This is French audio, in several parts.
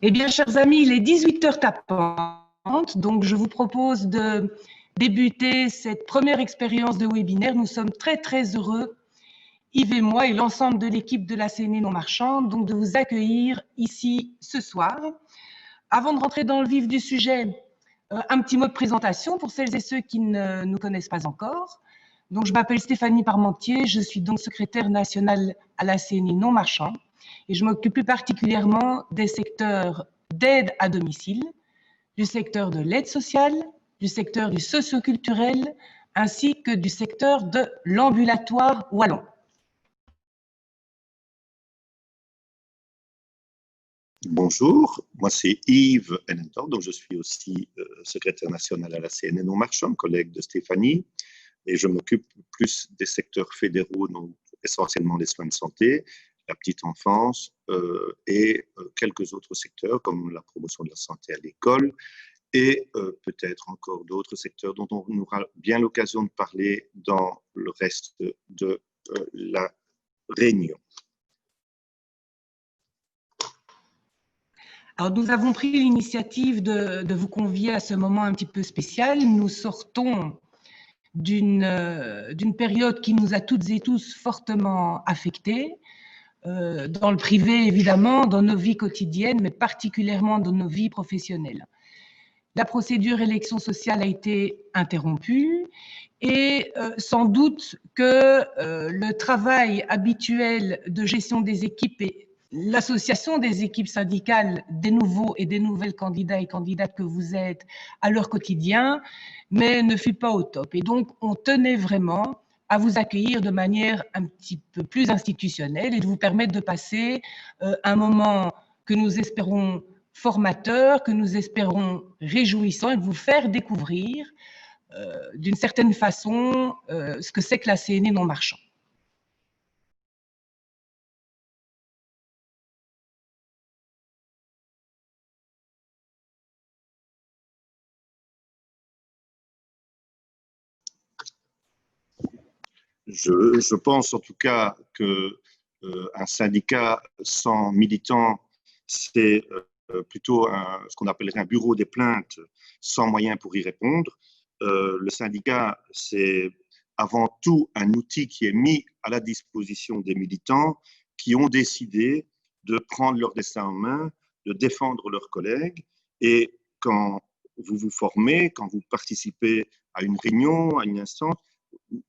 Eh bien, chers amis, il est 18h tapantes, donc je vous propose de débuter cette première expérience de webinaire. Nous sommes très heureux, Yves et moi et l'ensemble de l'équipe de la CNE non marchande, donc de vous accueillir ici ce soir. Avant de rentrer dans le vif du sujet, un petit mot de présentation pour celles et ceux qui ne nous connaissent pas encore. Donc, je m'appelle Stéphanie Parmentier, je suis donc secrétaire nationale à la CNE non marchande et je m'occupe plus particulièrement des secteurs d'aide à domicile, du secteur de l'aide sociale, du secteur du socio-culturel, ainsi que du secteur de l'ambulatoire wallon. Bonjour, moi c'est Yves Hennentor, donc je suis aussi secrétaire national à la CNE non marchande, collègue de Stéphanie, et je m'occupe plus des secteurs fédéraux, donc essentiellement les soins de santé, la petite enfance et quelques autres secteurs comme la promotion de la santé à l'école et peut-être encore d'autres secteurs dont on aura bien l'occasion de parler dans le reste de la réunion. Alors, nous avons pris l'initiative de vous convier à ce moment un petit peu spécial. Nous sortons d'une période qui nous a toutes et tous fortement affectés, dans le privé évidemment, dans nos vies quotidiennes, mais particulièrement dans nos vies professionnelles. La procédure élection sociale a été interrompue et sans doute que le travail habituel de gestion des équipes et l'association des équipes syndicales des nouveaux et des nouvelles candidats et candidates que vous êtes à leur quotidien, mais ne fut pas au top. Et donc, on tenait vraiment à vous accueillir de manière un petit peu plus institutionnelle et de vous permettre de passer un moment que nous espérons formateur, que nous espérons réjouissant et de vous faire découvrir d'une certaine façon ce que c'est que la CNE non marchand. Je pense en tout cas qu'un syndicat sans militants, c'est plutôt ce qu'on appellerait un bureau des plaintes sans moyens pour y répondre. Le syndicat, c'est avant tout un outil qui est mis à la disposition des militants qui ont décidé de prendre leur destin en main, de défendre leurs collègues. Et quand vous vous formez, quand vous participez à une réunion, à une instance,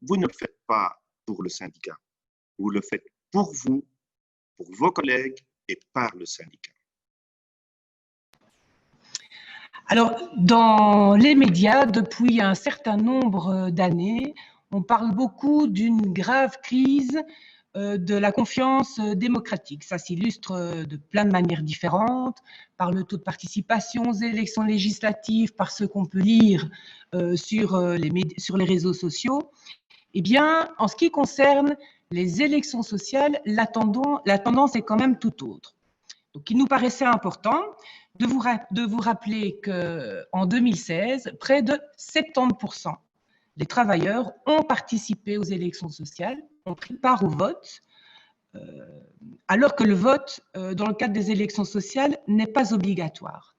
vous ne le faites pas pour le syndicat. Vous le faites pour vous, pour vos collègues et par le syndicat. Alors, dans les médias, depuis un certain nombre d'années, on parle beaucoup d'une grave crise de la confiance démocratique. Ça s'illustre de plein de manières différentes, par le taux de participation aux élections législatives, par ce qu'on peut lire sur les réseaux sociaux. Eh bien, en ce qui concerne les élections sociales, la tendance est quand même tout autre. Donc, il nous paraissait important de vous rappeler qu'en 2016, près de 70% des travailleurs ont participé aux élections sociales, ont pris part au vote, alors que le vote, dans le cadre des élections sociales, n'est pas obligatoire.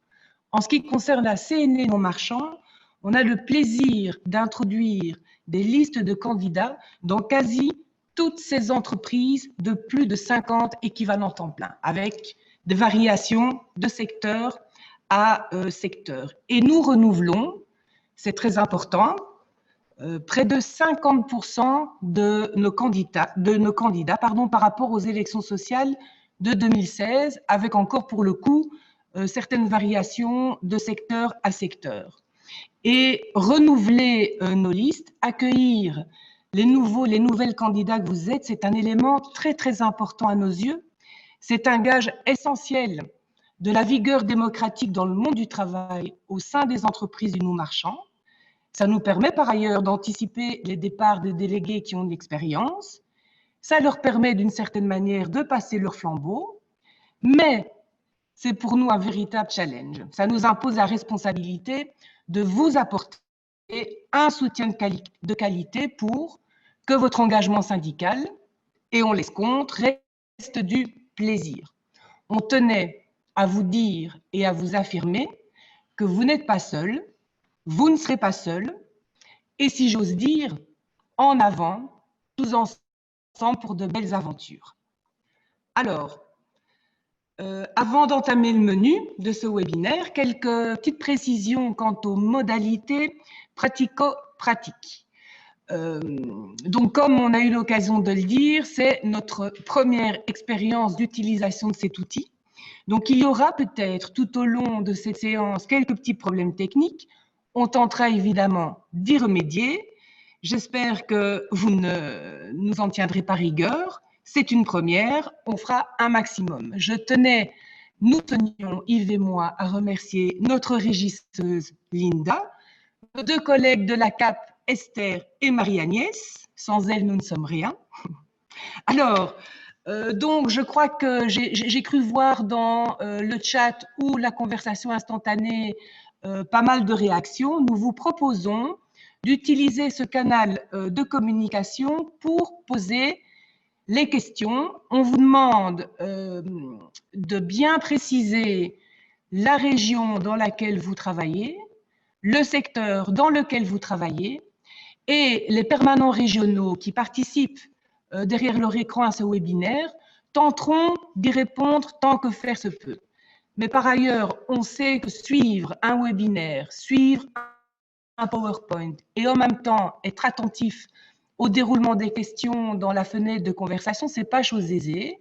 En ce qui concerne la CNE non marchand, on a le plaisir d'introduire des listes de candidats dans quasi toutes ces entreprises de plus de 50 équivalents temps plein, avec des variations de secteur à secteur. Et nous renouvelons, c'est très important, près de 50% de nos candidats par rapport aux élections sociales de 2016, avec encore pour le coup certaines variations de secteur à secteur. Et renouveler nos listes, accueillir les nouvelles candidats que vous êtes, c'est un élément très important à nos yeux. C'est un gage essentiel de la vigueur démocratique dans le monde du travail au sein des entreprises du non marchand. Ça nous permet par ailleurs d'anticiper les départs des délégués qui ont de l'expérience. Ça leur permet d'une certaine manière de passer leur flambeau. Mais c'est pour nous un véritable challenge. Ça nous impose la responsabilité de vous apporter un soutien de qualité pour que votre engagement syndical, et on l'escompte, reste du plaisir. On tenait à vous dire et à vous affirmer que vous n'êtes pas seul, vous ne serez pas seul, et si j'ose dire, en avant, tous ensemble pour de belles aventures. Alors, avant d'entamer le menu de ce webinaire, quelques petites précisions quant aux modalités pratico-pratiques. Donc, comme on a eu l'occasion de le dire, c'est notre première expérience d'utilisation de cet outil. Donc, il y aura peut-être tout au long de cette séance quelques petits problèmes techniques. On tentera évidemment d'y remédier. J'espère que vous ne nous en tiendrez pas rigueur. C'est une première, on fera un maximum. Nous tenions, Yves et moi, à remercier notre régisseuse Linda, nos deux collègues de la CAP, Esther et Marie-Agnès. Sans elles, nous ne sommes rien. Alors, donc, je crois que j'ai cru voir dans le chat ou la conversation instantanée pas mal de réactions. Nous vous proposons d'utiliser ce canal de communication pour poser les questions. On vous demande de bien préciser la région dans laquelle vous travaillez, le secteur dans lequel vous travaillez, et les permanents régionaux qui participent derrière leur écran à ce webinaire tenteront d'y répondre tant que faire se peut. Mais par ailleurs, on sait que suivre un webinaire, suivre un PowerPoint et en même temps être attentif au déroulement des questions dans la fenêtre de conversation, ce n'est pas chose aisée.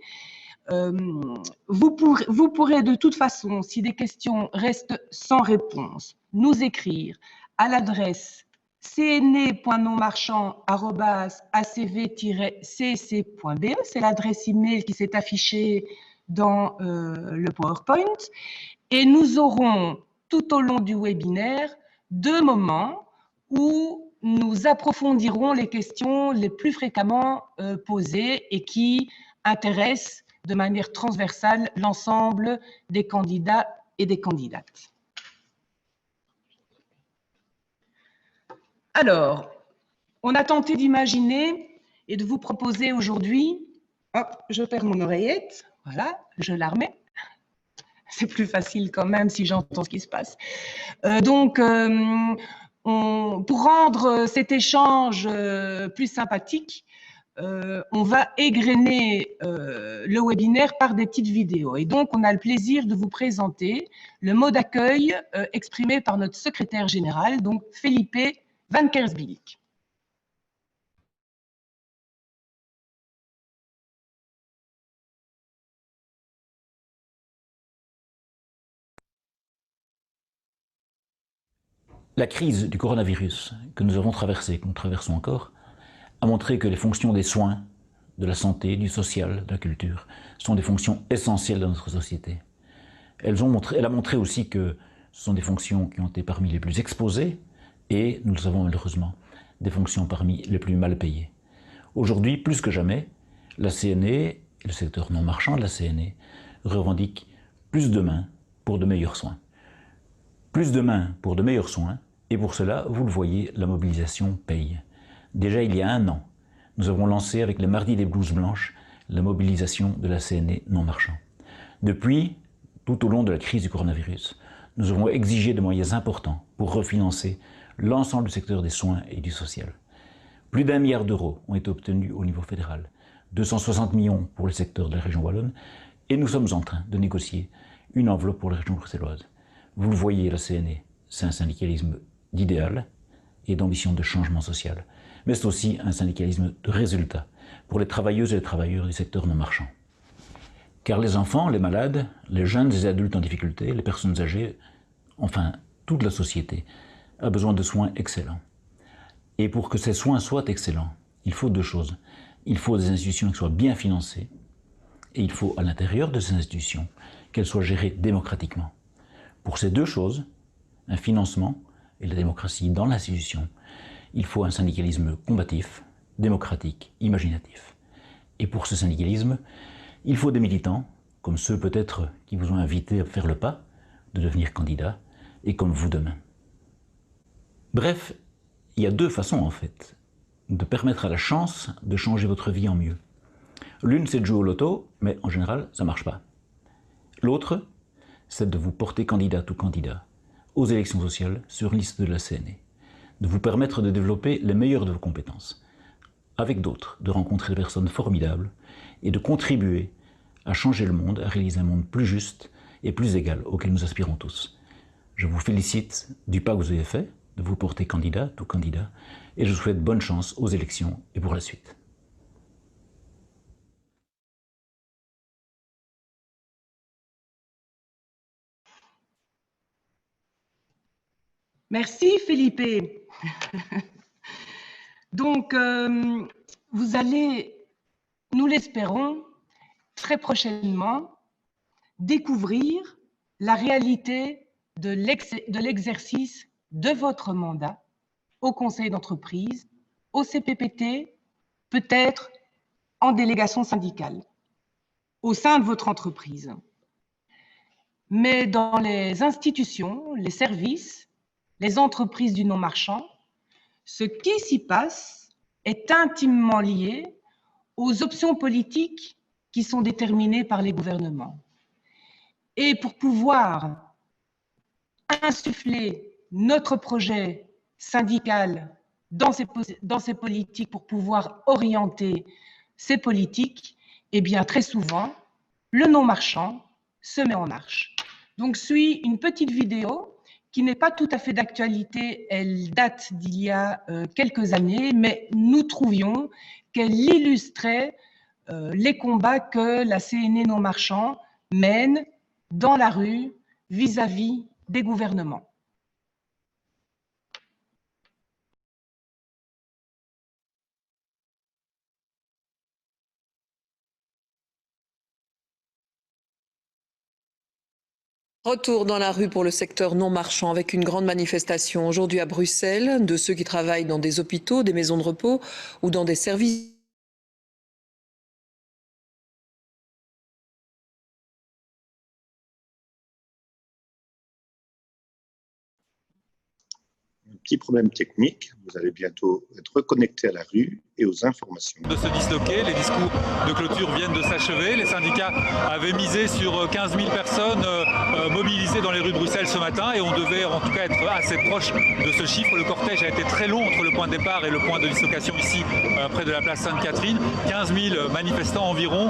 Vous pourrez de toute façon, si des questions restent sans réponse, nous écrire à l'adresse cne.nonmarchand@acv-cc.be, c'est l'adresse email qui s'est affichée dans le PowerPoint, et nous aurons tout au long du webinaire 2 moments où nous approfondirons les questions les plus fréquemment posées et qui intéressent de manière transversale l'ensemble des candidats et des candidates. Alors, on a tenté d'imaginer et de vous proposer aujourd'hui, hop, je perds mon oreillette, voilà, je la remets. C'est plus facile quand même si j'entends ce qui se passe. Pour rendre cet échange plus sympathique, on va égrener le webinaire par des petites vidéos. Et donc, on a le plaisir de vous présenter le mot d'accueil exprimé par notre secrétaire général, donc Felipe Van Kersbilk. La crise du coronavirus que nous avons traversée, que nous traversons encore, a montré que les fonctions des soins, de la santé, du social, de la culture, sont des fonctions essentielles de notre société. Elle a montré aussi que ce sont des fonctions qui ont été parmi les plus exposées et, nous le savons malheureusement, des fonctions parmi les plus mal payées. Aujourd'hui, plus que jamais, la CNE et le secteur non marchand de la CNE revendiquent plus de mains pour de meilleurs soins. Plus de mains pour de meilleurs soins, et pour cela, vous le voyez, la mobilisation paye. Déjà il y a 1 an, nous avons lancé avec les mardis des blouses blanches la mobilisation de la CNE non marchand. Depuis, tout au long de la crise du coronavirus, nous avons exigé des moyens importants pour refinancer l'ensemble du secteur des soins et du social. Plus d'1 milliard d'euros ont été obtenus au niveau fédéral, 260 millions pour le secteur de la région wallonne, et nous sommes en train de négocier une enveloppe pour la région bruxelloise. Vous le voyez, la CNE, c'est un syndicalisme d'idéal et d'ambition de changement social, mais c'est aussi un syndicalisme de résultat pour les travailleuses et les travailleurs du secteur non marchand. Car les enfants, les malades, les jeunes et les adultes en difficulté, les personnes âgées, enfin toute la société, a besoin de soins excellents. Et pour que ces soins soient excellents, il faut 2 choses. Il faut des institutions qui soient bien financées et il faut à l'intérieur de ces institutions qu'elles soient gérées démocratiquement. Pour ces 2 choses, un financement et la démocratie dans l'institution, il faut un syndicalisme combatif, démocratique, imaginatif. Et pour ce syndicalisme, il faut des militants, comme ceux peut-être qui vous ont invité à faire le pas de devenir candidat, et comme vous demain. Bref, il y a 2 façons en fait de permettre à la chance de changer votre vie en mieux. L'une, c'est de jouer au loto, mais en général, ça ne marche pas. L'autre, c'est de vous porter candidate ou candidat aux élections sociales sur liste de la CNE, de vous permettre de développer les meilleures de vos compétences, avec d'autres, de rencontrer des personnes formidables et de contribuer à changer le monde, à réaliser un monde plus juste et plus égal auquel nous aspirons tous. Je vous félicite du pas que vous avez fait, de vous porter candidate ou candidat, et je vous souhaite bonne chance aux élections et pour la suite. Merci Felipe. Donc, vous allez, nous l'espérons, très prochainement, découvrir la réalité de l'exercice de votre mandat au conseil d'entreprise, au CPPT, peut-être en délégation syndicale, au sein de votre entreprise. Mais dans les institutions, les services, les entreprises du non-marchand, ce qui s'y passe est intimement lié aux options politiques qui sont déterminées par les gouvernements. Et pour pouvoir insuffler notre projet syndical dans ces politiques, pour pouvoir orienter ces politiques, eh bien très souvent, le non-marchand se met en marche. Donc suit une petite vidéo qui n'est pas tout à fait d'actualité, elle date d'il y a quelques années, mais nous trouvions qu'elle illustrait les combats que la CNE non-marchand mène dans la rue vis-à-vis des gouvernements. Retour dans la rue pour le secteur non marchand avec une grande manifestation aujourd'hui à Bruxelles de ceux qui travaillent dans des hôpitaux, des maisons de repos ou dans des services. Un petit problème technique, vous allez bientôt être reconnecté à la rue et aux informations. De se disloquer, les discours de clôture viennent de s'achever. Les syndicats avaient misé sur 15 000 personnes mobilisées dans les rues de Bruxelles ce matin et on devait en tout cas être assez proche de ce chiffre. Le cortège a été très long entre le point de départ et le point de dislocation ici près de la place Sainte-Catherine. 15 000 manifestants environ,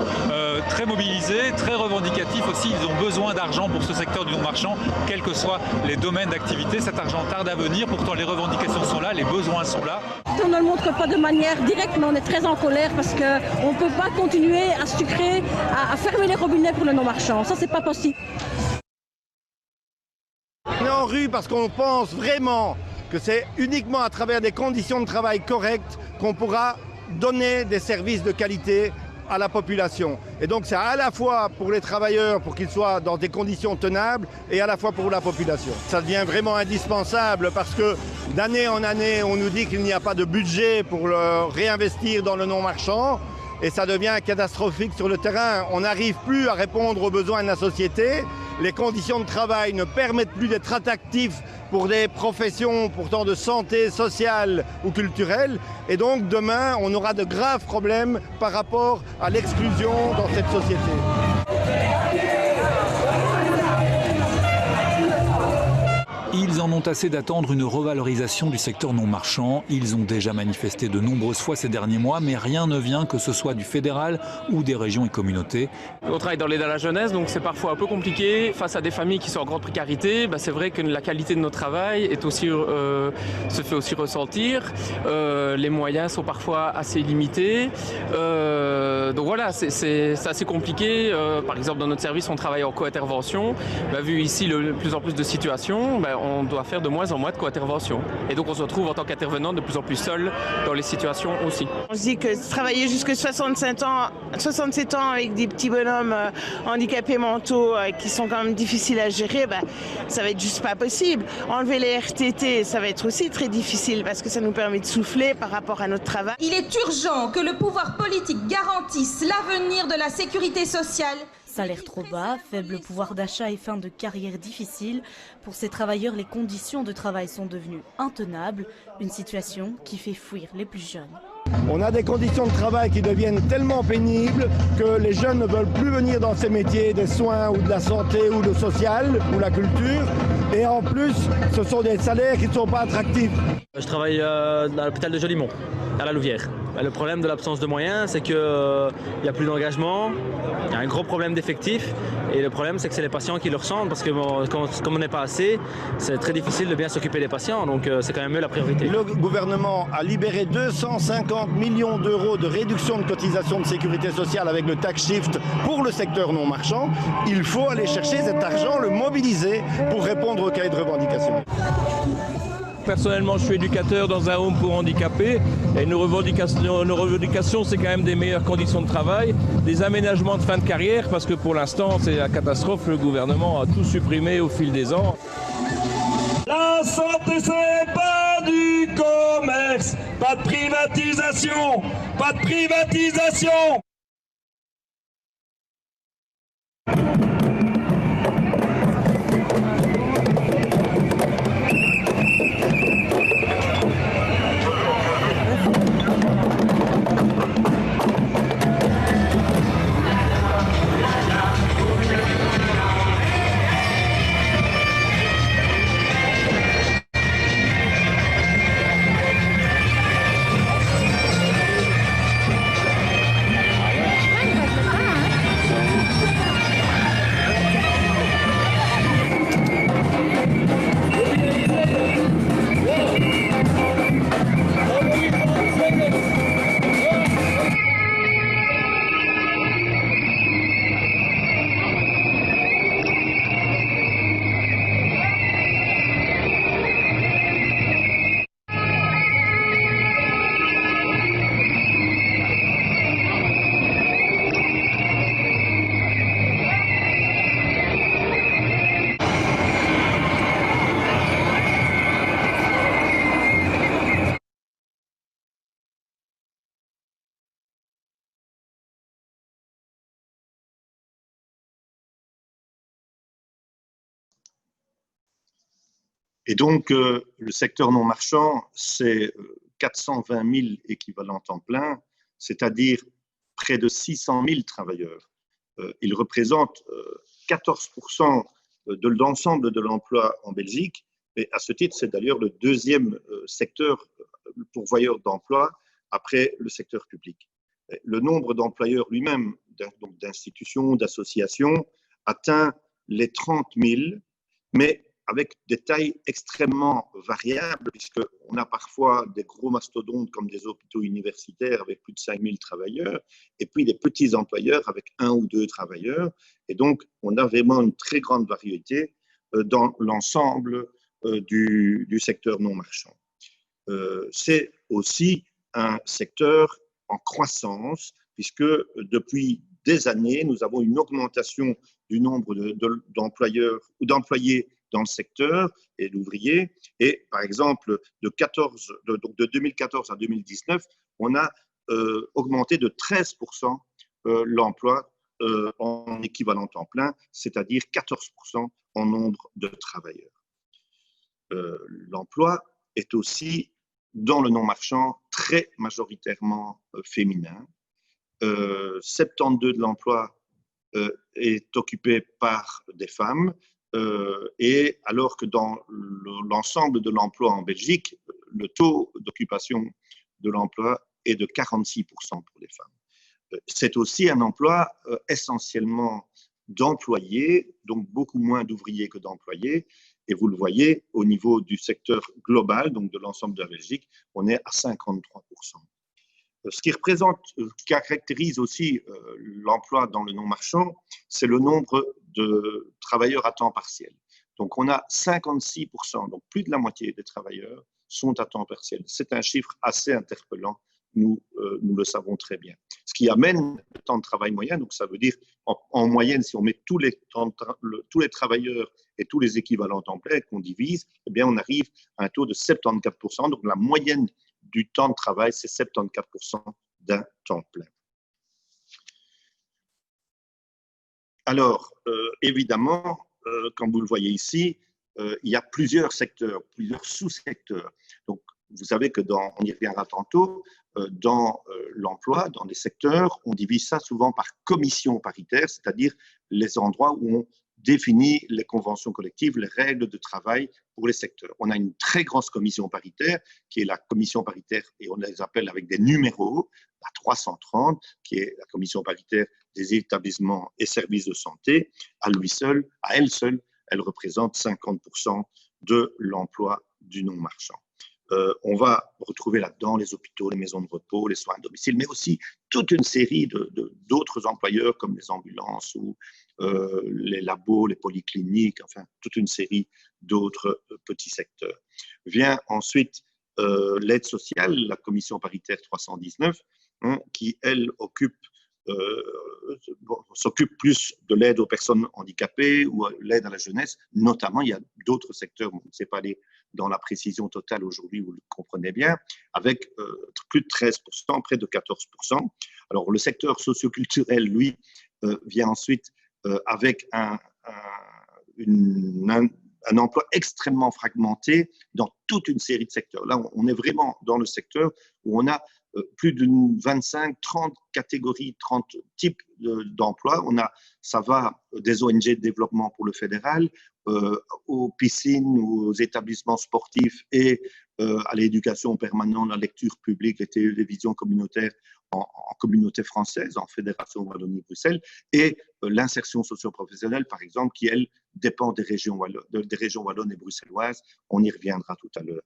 très mobilisés, très revendicatifs aussi. Ils ont besoin d'argent pour ce secteur du non-marchand, quels que soient les domaines d'activité. Cet argent tarde à venir, pourtant les revendications sont là, les besoins sont là. On ne le montre pas de manière directe, mais on est très en colère parce qu'on ne peut pas continuer à sucrer, à fermer les robinets pour le non-marchand. Ça, c'est pas possible. On est en rue parce qu'on pense vraiment que c'est uniquement à travers des conditions de travail correctes qu'on pourra donner des services de qualité à la population. Et donc c'est à la fois pour les travailleurs, pour qu'ils soient dans des conditions tenables, et à la fois pour la population. Ça devient vraiment indispensable parce que d'année en année, on nous dit qu'il n'y a pas de budget pour le réinvestir dans le non-marchand, et ça devient catastrophique sur le terrain. On n'arrive plus à répondre aux besoins de la société. Les conditions de travail ne permettent plus d'être attractifs pour des professions pourtant de santé sociale ou culturelle. Et donc demain, on aura de graves problèmes par rapport à l'exclusion dans cette société. Ils en ont assez d'attendre une revalorisation du secteur non marchand. Ils ont déjà manifesté de nombreuses fois ces derniers mois, mais rien ne vient, que ce soit du fédéral ou des régions et communautés. On travaille dans l'aide à la jeunesse, donc c'est parfois un peu compliqué. Face à des familles qui sont en grande précarité, c'est vrai que la qualité de notre travail est aussi, se fait aussi ressentir. Les moyens sont parfois assez limités. Donc voilà, c'est assez compliqué. Par exemple, dans notre service, on travaille en co-intervention. Vu ici de plus en plus de situations, on doit faire de moins en moins de co-intervention. Et donc on se retrouve en tant qu'intervenant de plus en plus seul dans les situations aussi. On se dit que travailler jusqu'à 67 ans avec des petits bonhommes handicapés mentaux qui sont quand même difficiles à gérer, ça va être juste pas possible. Enlever les RTT, ça va être aussi très difficile parce que ça nous permet de souffler par rapport à notre travail. Il est urgent que le pouvoir politique garantisse l'avenir de la sécurité sociale. Salaire trop bas, faible pouvoir d'achat et fin de carrière difficile. Pour ces travailleurs, les conditions de travail sont devenues intenables, une situation qui fait fuir les plus jeunes. On a des conditions de travail qui deviennent tellement pénibles que les jeunes ne veulent plus venir dans ces métiers des soins ou de la santé ou le social ou la culture. Et en plus, ce sont des salaires qui ne sont pas attractifs. Je travaille à l'hôpital de Jolimont, à la Louvière. Le problème de l'absence de moyens, c'est qu'il n'y a plus d'engagement, il y a un gros problème d'effectifs. Et le problème, c'est que c'est les patients qui le ressentent parce que comme on n'est pas assez, c'est très difficile de bien s'occuper des patients. Donc c'est quand même eux la priorité. Le gouvernement a libéré 250 millions d'euros de réduction de cotisation de sécurité sociale avec le tax shift pour le secteur non marchand. Il faut aller chercher cet argent, le mobiliser pour répondre aux cahiers de revendication. Personnellement, je suis éducateur dans un home pour handicapés et nos revendications, c'est quand même des meilleures conditions de travail, des aménagements de fin de carrière parce que pour l'instant, c'est la catastrophe. Le gouvernement a tout supprimé au fil des ans. La santé, c'est pas du commerce, pas de privatisation, pas de privatisation. Et donc, le secteur non marchand, c'est 420 000 équivalents temps plein, c'est-à-dire près de 600 000 travailleurs. Il représente 14% de l'ensemble de l'emploi en Belgique. Et à ce titre, c'est d'ailleurs le deuxième secteur pourvoyeur d'emploi après le secteur public. Le nombre d'employeurs lui-même, donc d'institutions, d'associations, atteint les 30 000, mais avec des tailles extrêmement variables, puisqu'on a parfois des gros mastodontes comme des hôpitaux universitaires avec plus de 5 000 travailleurs, et puis des petits employeurs avec 1 ou 2 travailleurs. Et donc, on a vraiment une très grande variété dans l'ensemble du secteur non marchand. C'est aussi un secteur en croissance, puisque depuis des années, nous avons une augmentation du nombre d'employeurs ou d'employés dans le secteur et d'ouvriers. Et par exemple, de 2014 à 2019, on a augmenté de 13% l'emploi en équivalent temps plein, c'est-à-dire 14% en nombre de travailleurs. L'emploi est aussi, dans le non-marchand, très majoritairement féminin. 72% de l'emploi est occupé par des femmes, et alors que dans l'ensemble de l'emploi en Belgique, le taux d'occupation de l'emploi est de 46% pour les femmes. C'est aussi un emploi essentiellement d'employés, donc beaucoup moins d'ouvriers que d'employés. Et vous le voyez, au niveau du secteur global, donc de l'ensemble de la Belgique, on est à 53%. Ce qui caractérise aussi l'emploi dans le non-marchand, c'est le nombre de travailleurs à temps partiel. Donc, on a 56%, donc plus de la moitié des travailleurs sont à temps partiel. C'est un chiffre assez interpellant, nous le savons très bien. Ce qui amène le temps de travail moyen, donc ça veut dire en moyenne, si on met tous les travailleurs et tous les équivalents temps plein qu'on divise, eh bien, on arrive à un taux de 74%, donc la moyenne du temps de travail, c'est 74% d'un temps plein. Alors, évidemment, comme vous le voyez ici, il y a plusieurs secteurs, plusieurs sous-secteurs. Donc, vous savez que on y reviendra tantôt, dans l'emploi, dans les secteurs, on divise ça souvent par commission paritaire, c'est-à-dire les endroits où on définit les conventions collectives, les règles de travail pour les secteurs. On a une très grosse commission paritaire, qui est la commission paritaire, et on les appelle avec des numéros, la 330, qui est la commission paritaire des établissements et services de santé. À elle seule, elle représente 50% de l'emploi du non-marchand. On va retrouver là-dedans les hôpitaux, les maisons de repos, les soins à domicile, mais aussi toute une série d'autres employeurs comme les ambulances ou les labos, les polycliniques, enfin toute une série d'autres petits secteurs. Vient ensuite l'aide sociale, la commission paritaire 319, qui elle s'occupe plus de l'aide aux personnes handicapées ou l'aide à la jeunesse. Notamment, il y a d'autres secteurs, on ne sait pas aller dans la précision totale aujourd'hui, vous le comprenez bien, avec plus de 13%, près de 14%. Alors, le secteur socioculturel, lui, vient ensuite avec un emploi extrêmement fragmenté dans toute une série de secteurs. Là, on est vraiment dans le secteur où on a plus de 25, 30 catégories, 30 types d'emplois. Ça va des ONG de développement pour le fédéral, aux piscines, aux établissements sportifs et à l'éducation permanente, la lecture publique, les télévisions communautaires en communauté française, en Fédération Wallonie-Bruxelles, et l'insertion socio-professionnelle, par exemple, qui, elle, dépend des régions wallonnes et bruxelloises. On y reviendra tout à l'heure.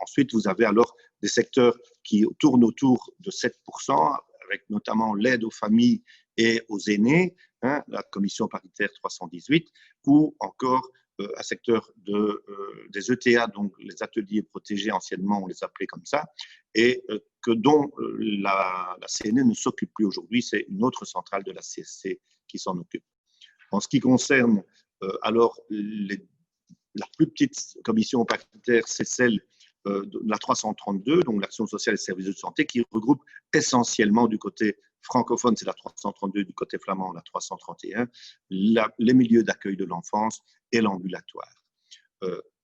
Ensuite, vous avez alors des secteurs qui tournent autour de 7%, avec notamment l'aide aux familles et aux aînés, la commission paritaire 318, ou encore un secteur des ETA, donc les ateliers protégés, anciennement on les appelait comme ça, et dont la CNE ne s'occupe plus aujourd'hui, c'est une autre centrale de la CSC qui s'en occupe. En ce qui concerne alors la plus petite commission paritaire, c'est celle de la 332, donc l'action sociale et services de santé, qui regroupe essentiellement du côté francophone, c'est la 332, du côté flamand, la 331, les milieux d'accueil de l'enfance et l'ambulatoire.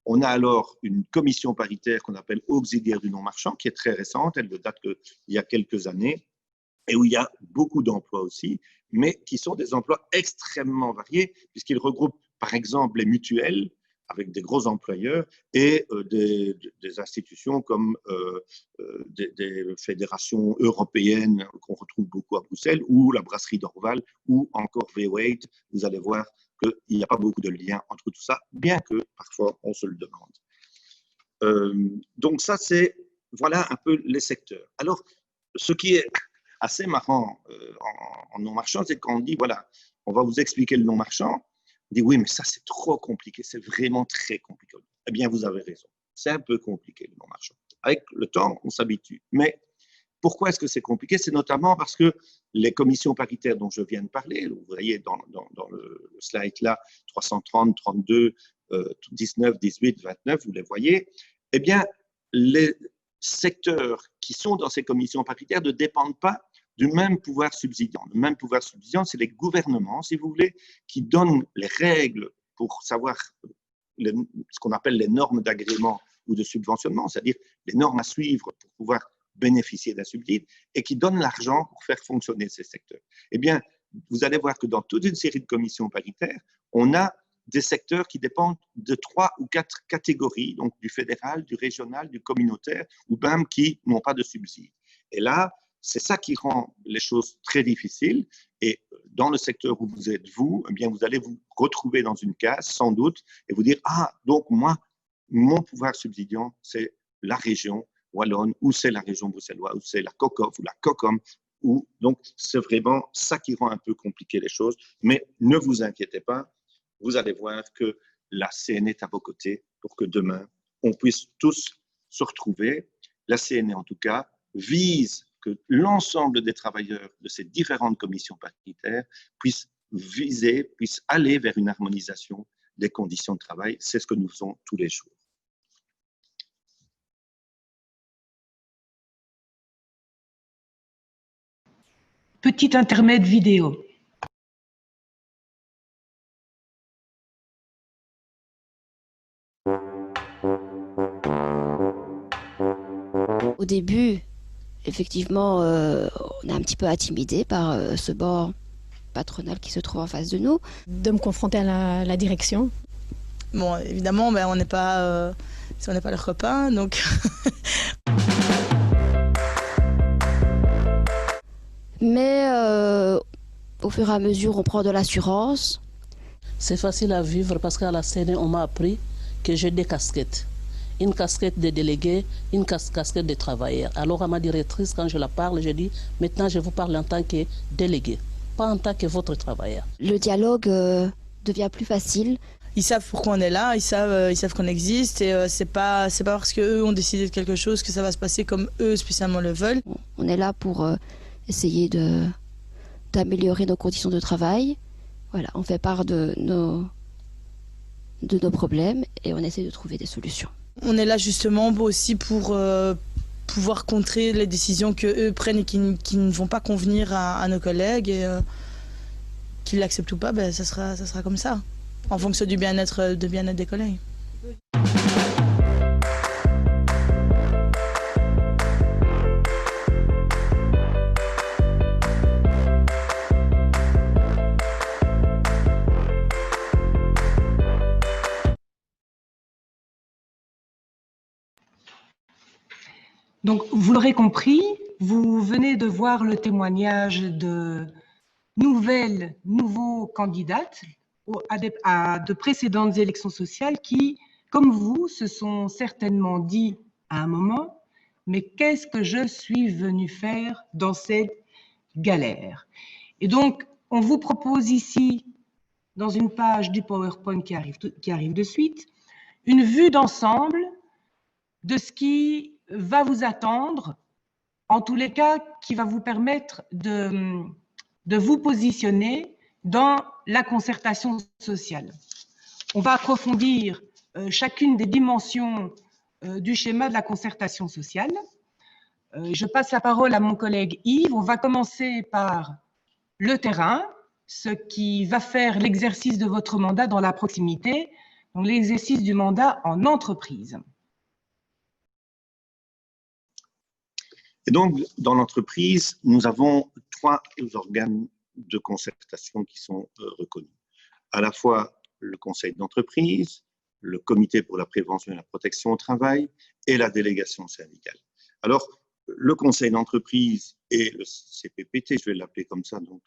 On a alors une commission paritaire qu'on appelle auxiliaire du non-marchand, qui est très récente, elle ne date qu'il y a quelques années, et où il y a beaucoup d'emplois aussi, mais qui sont des emplois extrêmement variés, puisqu'ils regroupent par exemple les mutuelles, avec des gros employeurs, et des institutions comme des fédérations européennes qu'on retrouve beaucoup à Bruxelles, ou la brasserie d'Orval, ou encore V8. Vous allez voir qu'il n'y a pas beaucoup de liens entre tout ça, bien que parfois on se le demande. Donc ça, voilà un peu les secteurs. Alors, ce qui est assez marrant en non-marchand, c'est quand on dit, voilà, on va vous expliquer le non-marchand, on dit oui, mais ça c'est trop compliqué, c'est vraiment très compliqué. Eh bien, vous avez raison, c'est un peu compliqué le non-marchand. Avec le temps, on s'habitue. Mais pourquoi est-ce que c'est compliqué? C'est notamment parce que les commissions paritaires dont je viens de parler, vous voyez dans le slide là, 330, 32, 19, 18, 29, vous les voyez, eh bien, les secteurs qui sont dans ces commissions paritaires ne dépendent pas du même pouvoir subsidiant. Le même pouvoir subsidiant, c'est les gouvernements, si vous voulez, qui donnent les règles pour savoir ce qu'on appelle les normes d'agrément ou de subventionnement, c'est-à-dire les normes à suivre pour pouvoir bénéficier d'un subside, et qui donnent l'argent pour faire fonctionner ces secteurs. Eh bien, vous allez voir que dans toute une série de commissions paritaires, on a des secteurs qui dépendent de 3 ou 4 catégories, donc du fédéral, du régional, du communautaire, ou même qui n'ont pas de subside. Et là, c'est ça qui rend les choses très difficiles. Et dans le secteur où vous êtes, eh bien, vous allez vous retrouver dans une case, sans doute, et vous dire, ah, donc moi, mon pouvoir subsidiant, c'est la région wallonne, ou c'est la région bruxelloise, ou c'est la COCOF, ou la COCOM, donc c'est vraiment ça qui rend un peu compliqué les choses. Mais ne vous inquiétez pas, vous allez voir que la CNE est à vos côtés pour que demain, on puisse tous se retrouver. La CNE, en tout cas, vise que l'ensemble des travailleurs de ces différentes commissions paritaires puissent aller vers une harmonisation des conditions de travail. C'est ce que nous faisons tous les jours. Petit intermède vidéo. début, effectivement, on est un petit peu intimidé par ce bord patronal qui se trouve en face de nous. De me confronter à la direction. Bon, évidemment, ben, on n'est pas leurs copains, donc... Mais au fur et à mesure, on prend de l'assurance. C'est facile à vivre parce qu'à la CNE, on m'a appris que j'ai des casquettes. Une casquette de délégué, une casquette de travailleur. Alors à ma directrice, quand je la parle, je dis « Maintenant, je vous parle en tant que délégué, pas en tant que votre travailleur. » Le dialogue devient plus facile. Ils savent pourquoi on est là, ils savent qu'on existe et c'est pas parce qu'eux ont décidé de quelque chose que ça va se passer comme eux spécialement le veulent. On est là pour essayer d'améliorer nos conditions de travail. Voilà, on fait part de nos problèmes et on essaie de trouver des solutions. On est là justement aussi pour pouvoir contrer les décisions qu'eux prennent et qui ne vont pas convenir à nos collègues et qu'ils l'acceptent ou pas, ben, ça sera comme ça, en fonction du bien-être des collègues. Donc, vous l'aurez compris, vous venez de voir le témoignage de nouveaux candidates à de précédentes élections sociales qui, comme vous, se sont certainement dit à un moment « Mais qu'est-ce que je suis venu faire dans cette galère ?» Et donc, on vous propose ici, dans une page du PowerPoint qui arrive de suite, une vue d'ensemble de ce qui va vous attendre, en tous les cas, qui va vous permettre de vous positionner dans la concertation sociale. On va approfondir chacune des dimensions du schéma de la concertation sociale. Je passe la parole à mon collègue Yves. On va commencer par le terrain, ce qui va faire l'exercice de votre mandat dans la proximité, donc l'exercice du mandat en entreprise. Et donc, dans l'entreprise, nous avons 3 organes de concertation qui sont reconnus. À la fois le conseil d'entreprise, le comité pour la prévention et la protection au travail et la délégation syndicale. Alors, le conseil d'entreprise et le CPPT, je vais l'appeler comme ça, donc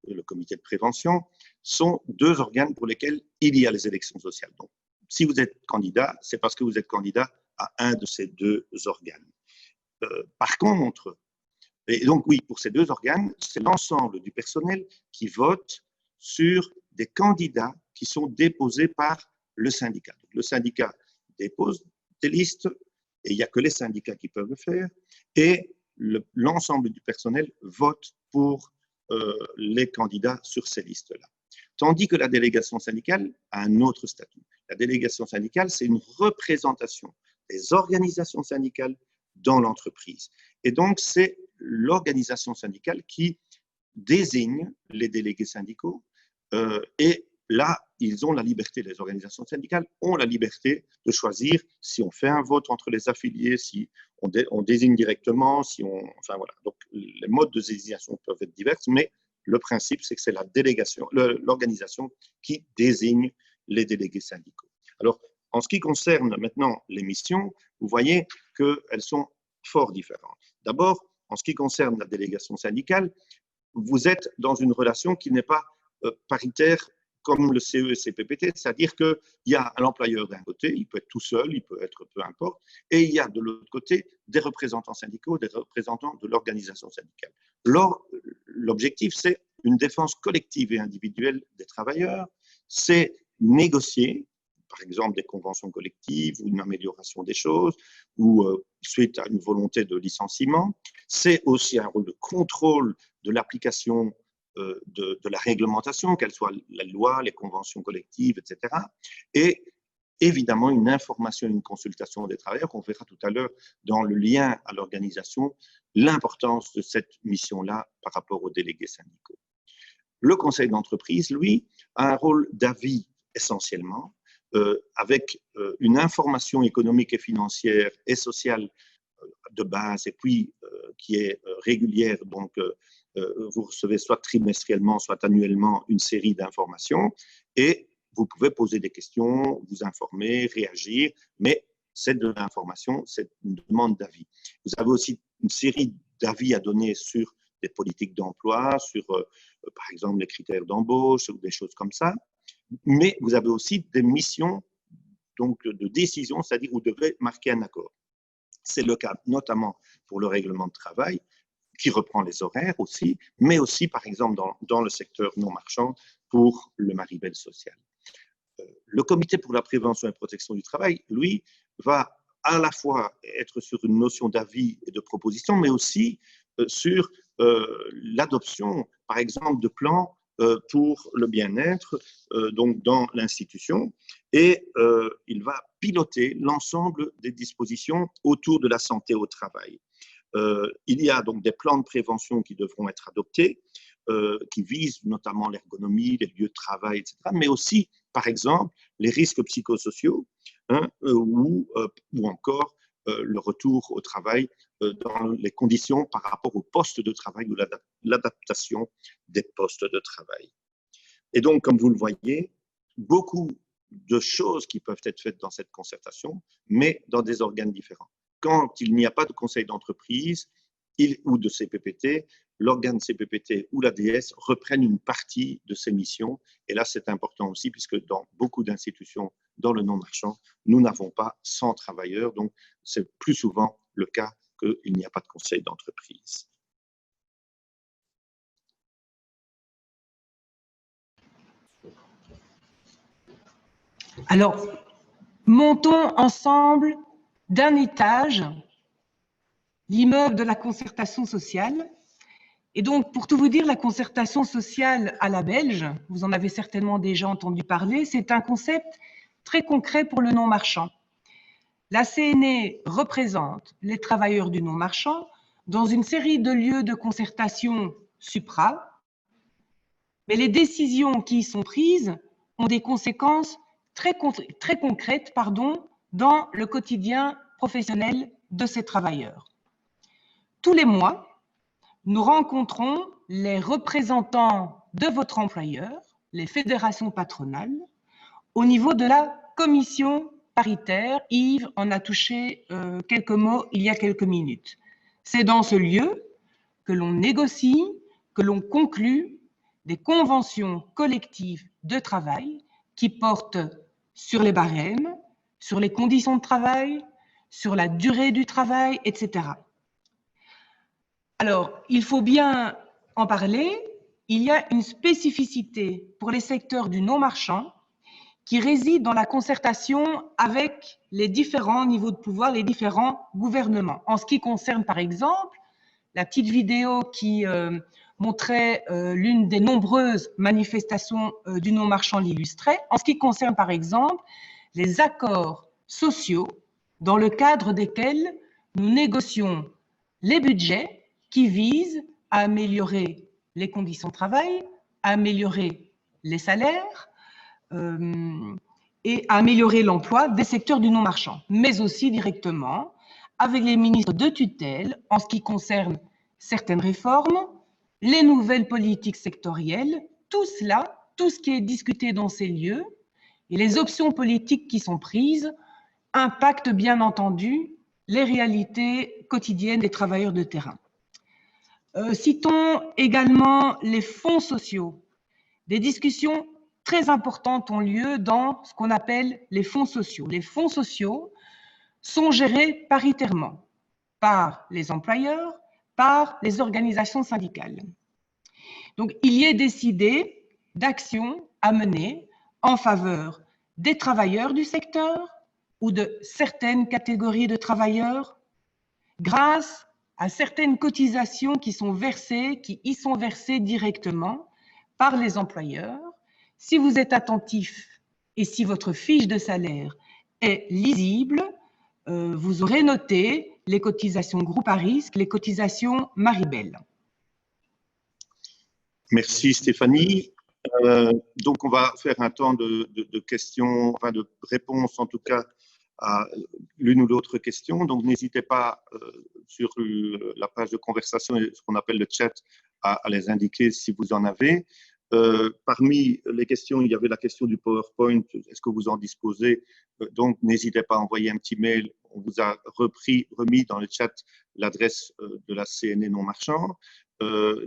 le comité de prévention, sont 2 organes pour lesquels il y a les élections sociales. Donc, si vous êtes candidat, c'est parce que vous êtes candidat à un de ces 2 organes. Par contre, et donc oui, pour ces 2 organes, c'est l'ensemble du personnel qui vote sur des candidats qui sont déposés par le syndicat. Donc, le syndicat dépose des listes et il n'y a que les syndicats qui peuvent le faire et l'ensemble du personnel vote pour les candidats sur ces listes-là. Tandis que la délégation syndicale a un autre statut. La délégation syndicale, c'est une représentation des organisations syndicales dans l'entreprise. Et donc, c'est l'organisation syndicale qui désigne les délégués syndicaux et là, ils ont la liberté, les organisations syndicales ont la liberté de choisir si on fait un vote entre les affiliés, si on désigne directement, si on... Enfin voilà, donc les modes de désignation peuvent être divers, mais le principe, c'est que c'est la délégation, l'organisation qui désigne les délégués syndicaux. Alors, en ce qui concerne maintenant les missions, vous voyez qu'elles sont fort différentes. D'abord, en ce qui concerne la délégation syndicale, vous êtes dans une relation qui n'est pas paritaire comme le CE et CPPT, c'est-à-dire qu'il y a l'employeur d'un côté, il peut être tout seul, il peut être peu importe, et il y a de l'autre côté des représentants syndicaux, des représentants de l'organisation syndicale. L'objectif, c'est une défense collective et individuelle des travailleurs, c'est négocier, par exemple des conventions collectives ou une amélioration des choses, ou suite à une volonté de licenciement. C'est aussi un rôle de contrôle de l'application de la réglementation, qu'elle soit la loi, les conventions collectives, etc. Et évidemment, une information, une consultation des travailleurs, qu'on verra tout à l'heure dans le lien à l'organisation, l'importance de cette mission-là par rapport aux délégués syndicaux. Le conseil d'entreprise, lui, a un rôle d'avis essentiellement, avec une information économique et financière et sociale de base et puis qui est régulière. Donc, vous recevez soit trimestriellement, soit annuellement une série d'informations et vous pouvez poser des questions, vous informer, réagir, mais c'est de l'information, c'est une demande d'avis. Vous avez aussi une série d'avis à donner sur des politiques d'emploi, sur par exemple les critères d'embauche ou des choses comme ça, mais vous avez aussi des missions donc de décision, c'est-à-dire vous devez marquer un accord. C'est le cas notamment pour le règlement de travail, qui reprend les horaires aussi, mais aussi par exemple dans le secteur non marchand pour le Maribel social. Le comité pour la prévention et protection du travail, lui, va à la fois être sur une notion d'avis et de proposition, mais aussi sur l'adoption, par exemple, de plans pour le bien-être donc dans l'institution, et il va piloter l'ensemble des dispositions autour de la santé au travail. Il y a donc des plans de prévention qui devront être adoptés, qui visent notamment l'ergonomie, les lieux de travail, etc., mais aussi, par exemple, les risques psychosociaux, hein, ou encore le retour au travail dans les conditions par rapport au poste de travail ou l'adaptation des postes de travail. Et donc, comme vous le voyez, beaucoup de choses qui peuvent être faites dans cette concertation, mais dans des organes différents. Quand il n'y a pas de conseil d'entreprise ou de CPPT, l'organe CPPT ou l'ADS reprennent une partie de ces missions. Et là, c'est important aussi, puisque dans beaucoup d'institutions dans le non-marchand, nous n'avons pas 100 travailleurs. Donc, c'est plus souvent le cas qu'il n'y a pas de conseil d'entreprise. Alors, montons ensemble d'un étage l'immeuble de la concertation sociale. Et donc, pour tout vous dire, la concertation sociale à la belge, vous en avez certainement déjà entendu parler, c'est un concept très concret pour le non-marchand. La CNE représente les travailleurs du non-marchand dans une série de lieux de concertation supra, mais les décisions qui y sont prises ont des conséquences très concrètes dans le quotidien professionnel de ces travailleurs. Tous les mois, nous rencontrons les représentants de votre employeur, les fédérations patronales, au niveau de la commission paritaire. Yves en a touché quelques mots il y a quelques minutes. C'est dans ce lieu que l'on négocie, que l'on conclut des conventions collectives de travail qui portent sur les barèmes, sur les conditions de travail, sur la durée du travail, etc. Alors, il faut bien en parler. Il y a une spécificité pour les secteurs du non-marchand qui réside dans la concertation avec les différents niveaux de pouvoir, les différents gouvernements. En ce qui concerne, par exemple, la petite vidéo qui montrait l'une des nombreuses manifestations du non-marchand l'illustrait, en ce qui concerne, par exemple, les accords sociaux dans le cadre desquels nous négocions les budgets qui visent à améliorer les conditions de travail, à améliorer les salaires et à améliorer l'emploi des secteurs du non-marchand, mais aussi directement avec les ministres de tutelle en ce qui concerne certaines réformes, les nouvelles politiques sectorielles, tout cela, tout ce qui est discuté dans ces lieux et les options politiques qui sont prises impactent bien entendu les réalités quotidiennes des travailleurs de terrain. Citons également les fonds sociaux. Des discussions très importantes ont lieu dans ce qu'on appelle les fonds sociaux. Les fonds sociaux sont gérés paritairement par les employeurs, par les organisations syndicales. Donc, il y est décidé d'actions à mener en faveur des travailleurs du secteur ou de certaines catégories de travailleurs grâce à certaines cotisations qui y sont versées directement par les employeurs. Si vous êtes attentif et si votre fiche de salaire est lisible, vous aurez noté les cotisations groupe à risque, les cotisations Maribel. Merci Stéphanie. Donc on va faire un temps de questions, enfin de réponses en tout cas l'une ou l'autre question. Donc, n'hésitez pas sur la page de conversation, ce qu'on appelle le chat, à les indiquer si vous en avez. Parmi les questions, il y avait la question du PowerPoint. Est-ce que vous en disposez? Donc, n'hésitez pas à envoyer un petit mail. On vous a remis dans le chat l'adresse de la CNE non marchand.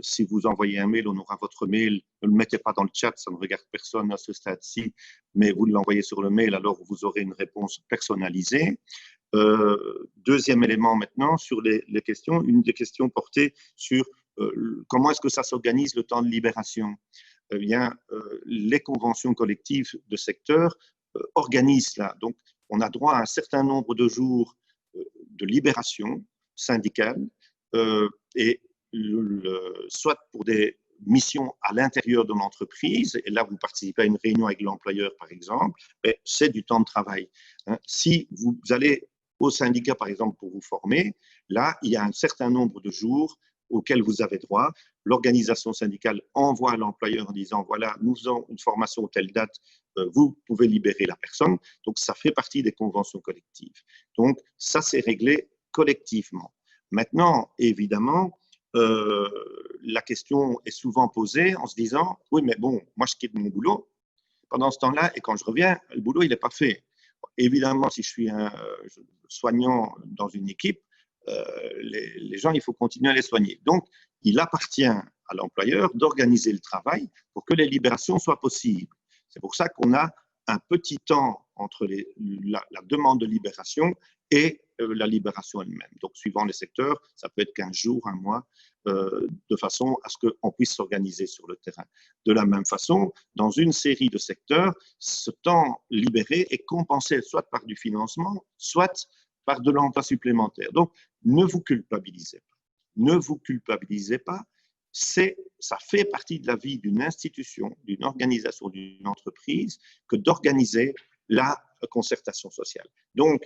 Si vous envoyez un mail, on aura votre mail. Ne le mettez pas dans le chat, ça ne regarde personne à ce stade-ci, mais vous l'envoyez sur le mail, alors vous aurez une réponse personnalisée. Deuxième élément maintenant sur les questions, une des questions portées sur comment est-ce que ça s'organise le temps de libération. Eh bien, les conventions collectives de secteur organisent cela. Donc, on a droit à un certain nombre de jours de libération syndicale et soit pour des missions à l'intérieur de l'entreprise, et là vous participez à une réunion avec l'employeur par exemple, c'est du temps de travail. Si vous allez au syndicat par exemple pour vous former, là il y a un certain nombre de jours auxquels vous avez droit. L'organisation syndicale envoie à l'employeur en disant voilà, nous faisons une formation telle date, vous pouvez libérer la personne. Donc ça fait partie des conventions collectives. Donc ça c'est réglé collectivement. Maintenant, évidemment, la question est souvent posée en se disant « Oui, mais bon, moi je quitte mon boulot pendant ce temps-là et quand je reviens, le boulot il n'est pas fait. » Évidemment, si je suis un soignant dans une équipe, les gens, il faut continuer à les soigner. Donc, il appartient à l'employeur d'organiser le travail pour que les libérations soient possibles. C'est pour ça qu'on a un petit temps entre la demande de libération et la libération elle-même. Donc, suivant les secteurs, ça peut être 15 jours, un mois, de façon à ce qu'on puisse s'organiser sur le terrain. De la même façon, dans une série de secteurs, ce temps libéré est compensé soit par du financement, soit par de l'emploi supplémentaire. Donc, ne vous culpabilisez pas. Ne vous culpabilisez pas. Ça fait partie de la vie d'une institution, d'une organisation, d'une entreprise que d'organiser la concertation sociale. Donc,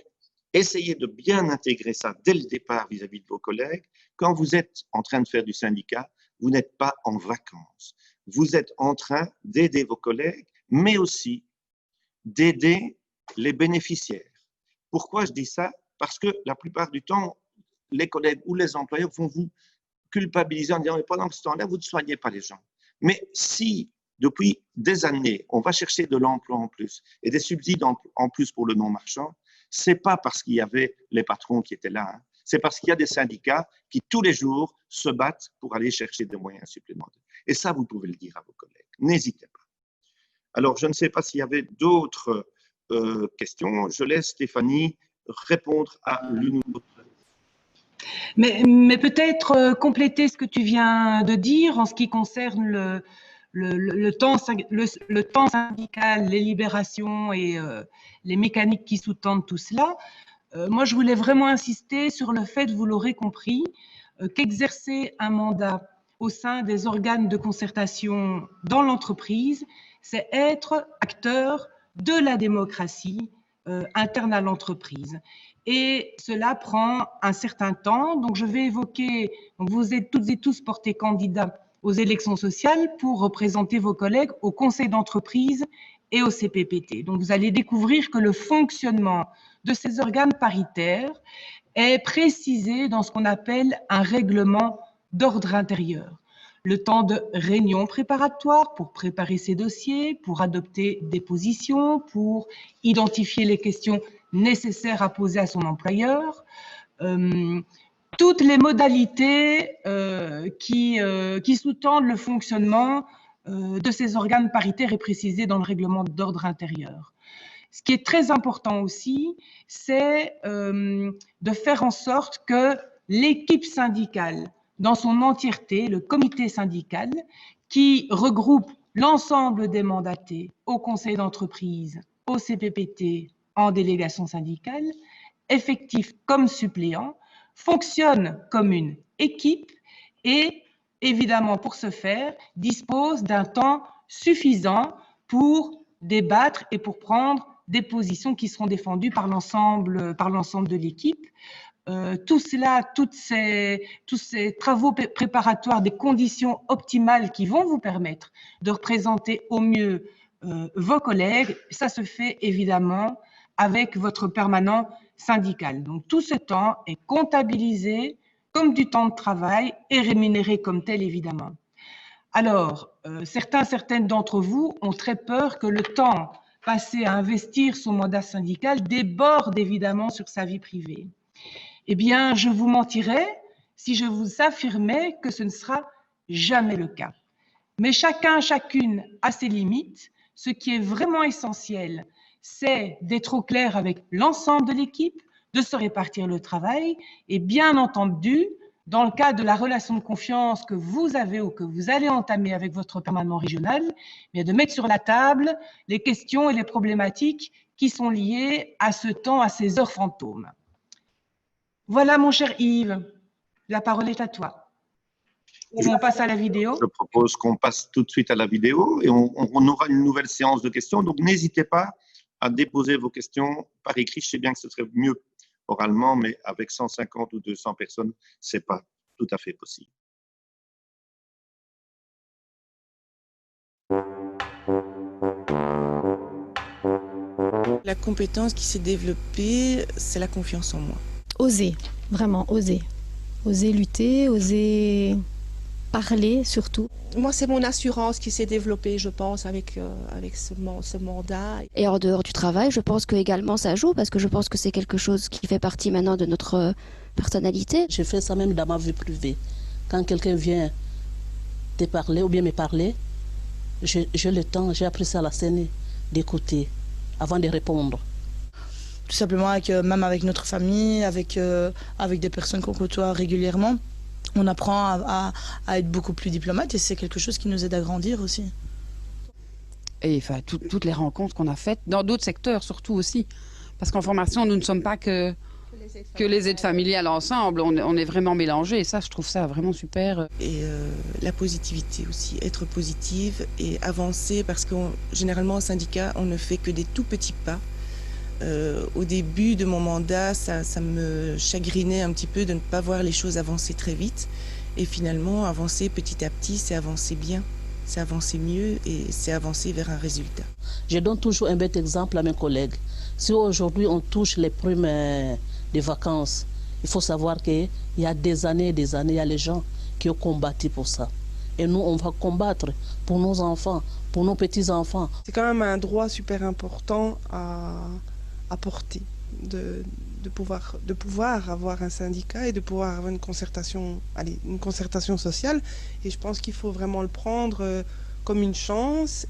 essayez de bien intégrer ça dès le départ vis-à-vis de vos collègues. Quand vous êtes en train de faire du syndicat, vous n'êtes pas en vacances. Vous êtes en train d'aider vos collègues, mais aussi d'aider les bénéficiaires. Pourquoi je dis ça? Parce que la plupart du temps, les collègues ou les employeurs vont vous culpabiliser en disant « pendant ce temps-là, vous ne soignez pas les gens ». Mais si, depuis des années, on va chercher de l'emploi en plus et des subsides en plus pour le non-marchand, ce n'est pas parce qu'il y avait les patrons qui étaient là, hein. C'est parce qu'il y a des syndicats qui, tous les jours, se battent pour aller chercher des moyens supplémentaires. Et ça, vous pouvez le dire à vos collègues. N'hésitez pas. Alors, je ne sais pas s'il y avait d'autres questions. Je laisse Stéphanie répondre à l'une ou l'autre. Mais peut-être compléter ce que tu viens de dire en ce qui concerne le temps syndical, les libérations et les mécaniques qui sous-tendent tout cela. Moi, je voulais vraiment insister sur le fait, vous l'aurez compris, qu'exercer un mandat au sein des organes de concertation dans l'entreprise, c'est être acteur de la démocratie interne à l'entreprise. Et cela prend un certain temps. Donc, je vais évoquer, donc vous êtes toutes et tous portés candidats aux élections sociales pour représenter vos collègues au conseil d'entreprise et au CPPT. Donc, vous allez découvrir que le fonctionnement de ces organes paritaires est précisé dans ce qu'on appelle un règlement d'ordre intérieur. Le temps de réunion préparatoire pour préparer ces dossiers, pour adopter des positions, pour identifier les questions nécessaires à poser à son employeur, toutes les modalités qui sous-tendent le fonctionnement de ces organes paritaires est précisé dans le règlement d'ordre intérieur. Ce qui est très important aussi, c'est de faire en sorte que l'équipe syndicale, dans son entièreté, le comité syndical, qui regroupe l'ensemble des mandatés au conseil d'entreprise, au CPPT, en délégation syndicale, effectifs comme suppléants, fonctionne comme une équipe et, évidemment, pour ce faire, dispose d'un temps suffisant pour débattre et pour prendre des positions qui seront défendues par l'ensemble de l'équipe. Tout cela, tous ces travaux préparatoires, des conditions optimales qui vont vous permettre de représenter au mieux vos collègues, ça se fait évidemment avec votre permanent syndical. Donc tout ce temps est comptabilisé comme du temps de travail et rémunéré comme tel, évidemment. Alors, certaines d'entre vous ont très peur que le temps passé à investir son mandat syndical déborde évidemment sur sa vie privée. Eh bien, je vous mentirais si je vous affirmais que ce ne sera jamais le cas. Mais chacune a ses limites. Ce qui est vraiment essentiel, c'est d'être au clair avec l'ensemble de l'équipe, de se répartir le travail et bien entendu, dans le cadre de la relation de confiance que vous avez ou que vous allez entamer avec votre permanent régional, bien de mettre sur la table les questions et les problématiques qui sont liées à ce temps, à ces heures fantômes. Voilà, mon cher Yves, la parole est à toi. On passe à la vidéo. Je propose qu'on passe tout de suite à la vidéo et on aura une nouvelle séance de questions. Donc, n'hésitez pas à déposer vos questions par écrit. Je sais bien que ce serait mieux oralement, mais avec 150 ou 200 personnes, ce n'est pas tout à fait possible. La compétence qui s'est développée, c'est la confiance en moi. Oser, vraiment oser. Oser lutter, oser parler surtout. Moi, c'est mon assurance qui s'est développée, je pense, avec ce mandat. Et en dehors du travail, je pense que également ça joue, parce que je pense que c'est quelque chose qui fait partie maintenant de notre personnalité. J'ai fait ça même dans ma vie privée. Quand quelqu'un vient te parler ou bien me parler, j'ai le temps, j'ai appris ça à la scène, d'écouter avant de répondre. Tout simplement, même avec notre famille, avec des personnes qu'on côtoie régulièrement, on apprend à être beaucoup plus diplomate et c'est quelque chose qui nous aide à grandir aussi. Et enfin, toutes les rencontres qu'on a faites, dans d'autres secteurs surtout aussi. Parce qu'en formation, nous ne sommes pas que les aides familiales ensemble, on est vraiment mélangés et ça, je trouve ça vraiment super. Et la positivité aussi, être positive et avancer parce que généralement au syndicat, on ne fait que des tout petits pas. Au début de mon mandat, ça me chagrinait un petit peu de ne pas voir les choses avancer très vite. Et finalement, avancer petit à petit, c'est avancer bien, c'est avancer mieux et c'est avancer vers un résultat. Je donne toujours un bête exemple à mes collègues. Si aujourd'hui on touche les primes des vacances, il faut savoir qu'il y a des années, il y a les gens qui ont combattu pour ça. Et nous, on va combattre pour nos enfants, pour nos petits-enfants. C'est quand même un droit super important à porter, de pouvoir avoir un syndicat et de pouvoir avoir une concertation sociale. Et je pense qu'il faut vraiment le prendre comme une chance.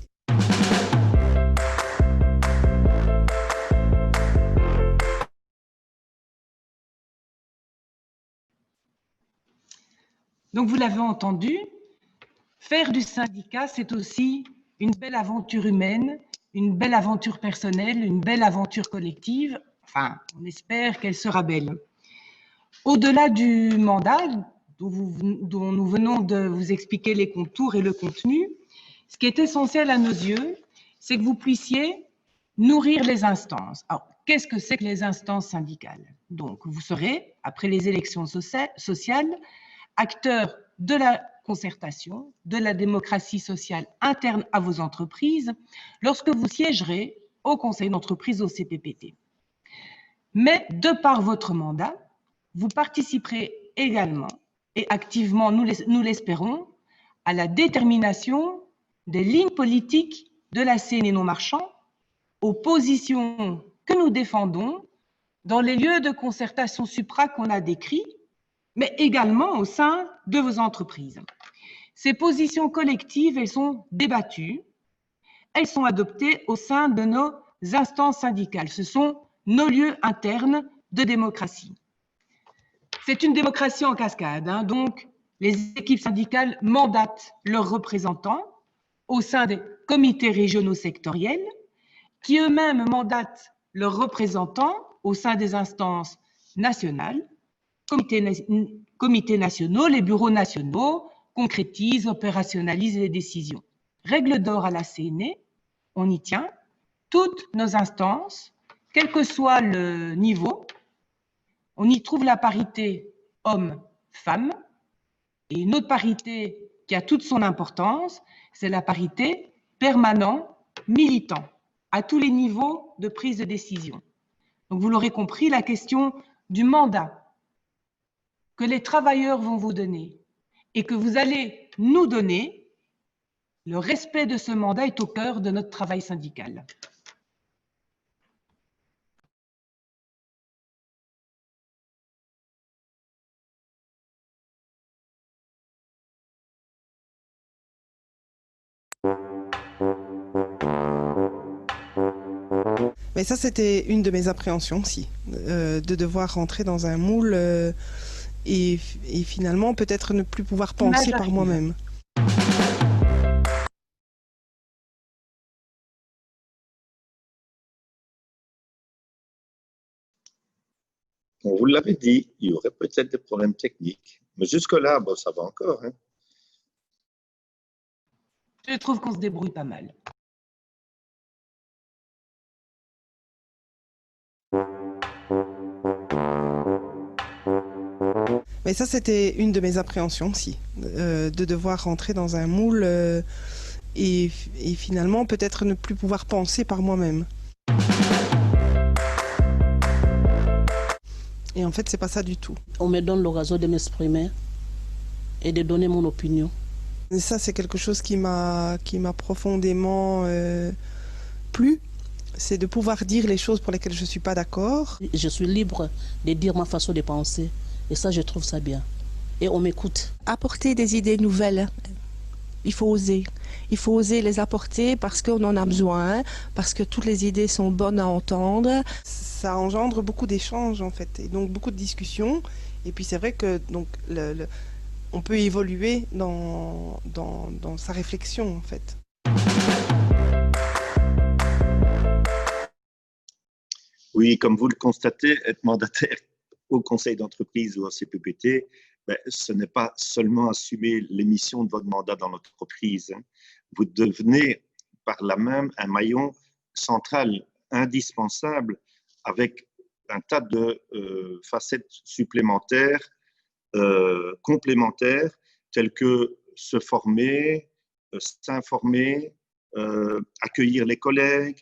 Donc vous l'avez entendu, faire du syndicat, c'est aussi une belle aventure humaine, une belle aventure personnelle, une belle aventure collective. Enfin, on espère qu'elle sera belle. Au-delà du mandat, dont nous venons de vous expliquer les contours et le contenu, ce qui est essentiel à nos yeux, c'est que vous puissiez nourrir les instances. Alors, qu'est-ce que c'est que les instances syndicales? Donc, vous serez, après les élections sociales, acteurs de la concertation, de la démocratie sociale interne à vos entreprises, lorsque vous siégerez au conseil d'entreprise au CPPT. Mais de par votre mandat, vous participerez également et activement, nous l'espérons, à la détermination des lignes politiques de la CNE non marchand, aux positions que nous défendons dans les lieux de concertation supra qu'on a décrits, mais également au sein de vos entreprises. Ces positions collectives, elles sont débattues, elles sont adoptées au sein de nos instances syndicales. Ce sont nos lieux internes de démocratie. C'est une démocratie en cascade, hein, donc les équipes syndicales mandatent leurs représentants au sein des comités régionaux sectoriels, qui eux-mêmes mandatent leurs représentants au sein des instances nationales, comités nationaux, les bureaux nationaux, concrétisent, opérationnalisent les décisions. Règle d'or à la CNE, on y tient, toutes nos instances, quel que soit le niveau, on y trouve la parité homme-femme, et une autre parité qui a toute son importance, c'est la parité permanent-militant, à tous les niveaux de prise de décision. Donc vous l'aurez compris, la question du mandat que les travailleurs vont vous donner et que vous allez nous donner, le respect de ce mandat est au cœur de notre travail syndical. Mais ça, c'était une de mes appréhensions aussi, de devoir rentrer dans un moule et finalement peut-être ne plus pouvoir penser par moi-même. On vous l'avait dit, il y aurait peut-être des problèmes techniques, mais jusque-là, bon, ça va encore. Hein. Je trouve qu'on se débrouille pas mal. Mais ça, c'était une de mes appréhensions aussi, de devoir rentrer dans un moule et finalement peut-être ne plus pouvoir penser par moi-même. Et en fait, c'est pas ça du tout. On me donne l'occasion de m'exprimer et de donner mon opinion. Et ça, c'est quelque chose qui m'a profondément plu. C'est de pouvoir dire les choses pour lesquelles je ne suis pas d'accord. Je suis libre de dire ma façon de penser. Et ça, je trouve ça bien. Et on m'écoute. Apporter des idées nouvelles. Il faut oser. Il faut oser les apporter parce qu'on en a besoin, parce que toutes les idées sont bonnes à entendre. Ça engendre beaucoup d'échanges, en fait, et donc beaucoup de discussions. Et puis c'est vrai que donc, on peut évoluer dans sa réflexion, en fait. Oui, comme vous le constatez, être mandataire au conseil d'entreprise ou au CPPT, ben, ce n'est pas seulement assumer les missions de votre mandat dans l'entreprise. Hein. Vous devenez par là même un maillon central, indispensable, avec un tas de facettes supplémentaires, complémentaires, telles que se former, s'informer, accueillir les collègues,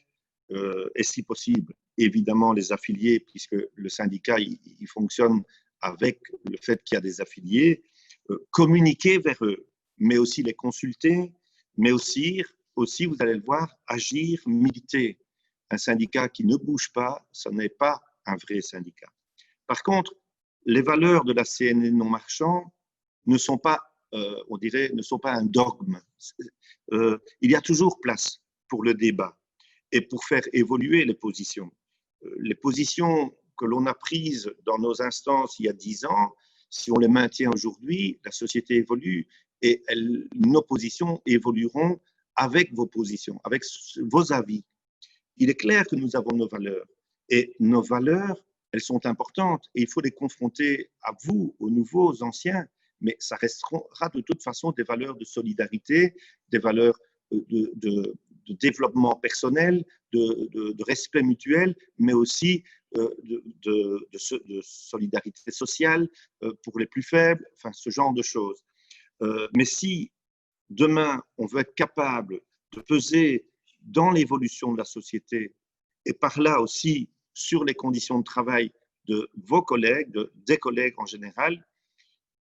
et si possible, évidemment les affiliés, puisque le syndicat il fonctionne avec le fait qu'il y a des affiliés, communiquer vers eux, mais aussi les consulter, mais aussi, vous allez le voir, agir, militer. Un syndicat qui ne bouge pas, ce n'est pas un vrai syndicat. Par contre, les valeurs de la CNE non marchand ne sont pas, on dirait, ne sont pas un dogme. Il y a toujours place pour le débat et pour faire évoluer les positions. Les positions que l'on a prises dans nos instances il y a 10 ans, si on les maintient aujourd'hui, la société évolue et nos positions évolueront avec vos positions, avec vos avis. Il est clair que nous avons nos valeurs et nos valeurs, elles sont importantes et il faut les confronter à vous, aux nouveaux, aux anciens, mais ça restera de toute façon des valeurs de solidarité, des valeurs de développement personnel, de respect mutuel, mais aussi de solidarité sociale pour les plus faibles, enfin ce genre de choses. Mais si demain on veut être capable de peser dans l'évolution de la société et par là aussi sur les conditions de travail de vos collègues, des collègues en général,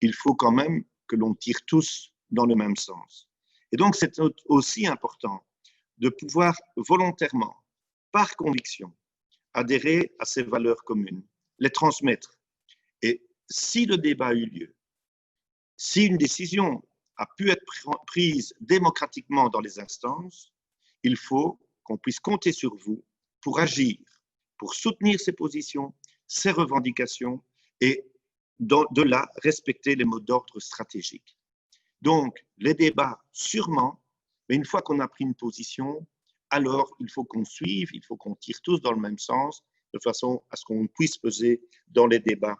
il faut quand même que l'on tire tous dans le même sens. Et donc c'est aussi important de pouvoir volontairement, par conviction, adhérer à ces valeurs communes, les transmettre. Et si le débat a eu lieu, si une décision a pu être prise démocratiquement dans les instances, il faut qu'on puisse compter sur vous pour agir, pour soutenir ces positions, ces revendications et de là respecter les mots d'ordre stratégiques. Donc, les débats, sûrement, mais une fois qu'on a pris une position, alors il faut qu'on suive, il faut qu'on tire tous dans le même sens, de façon à ce qu'on puisse peser dans les débats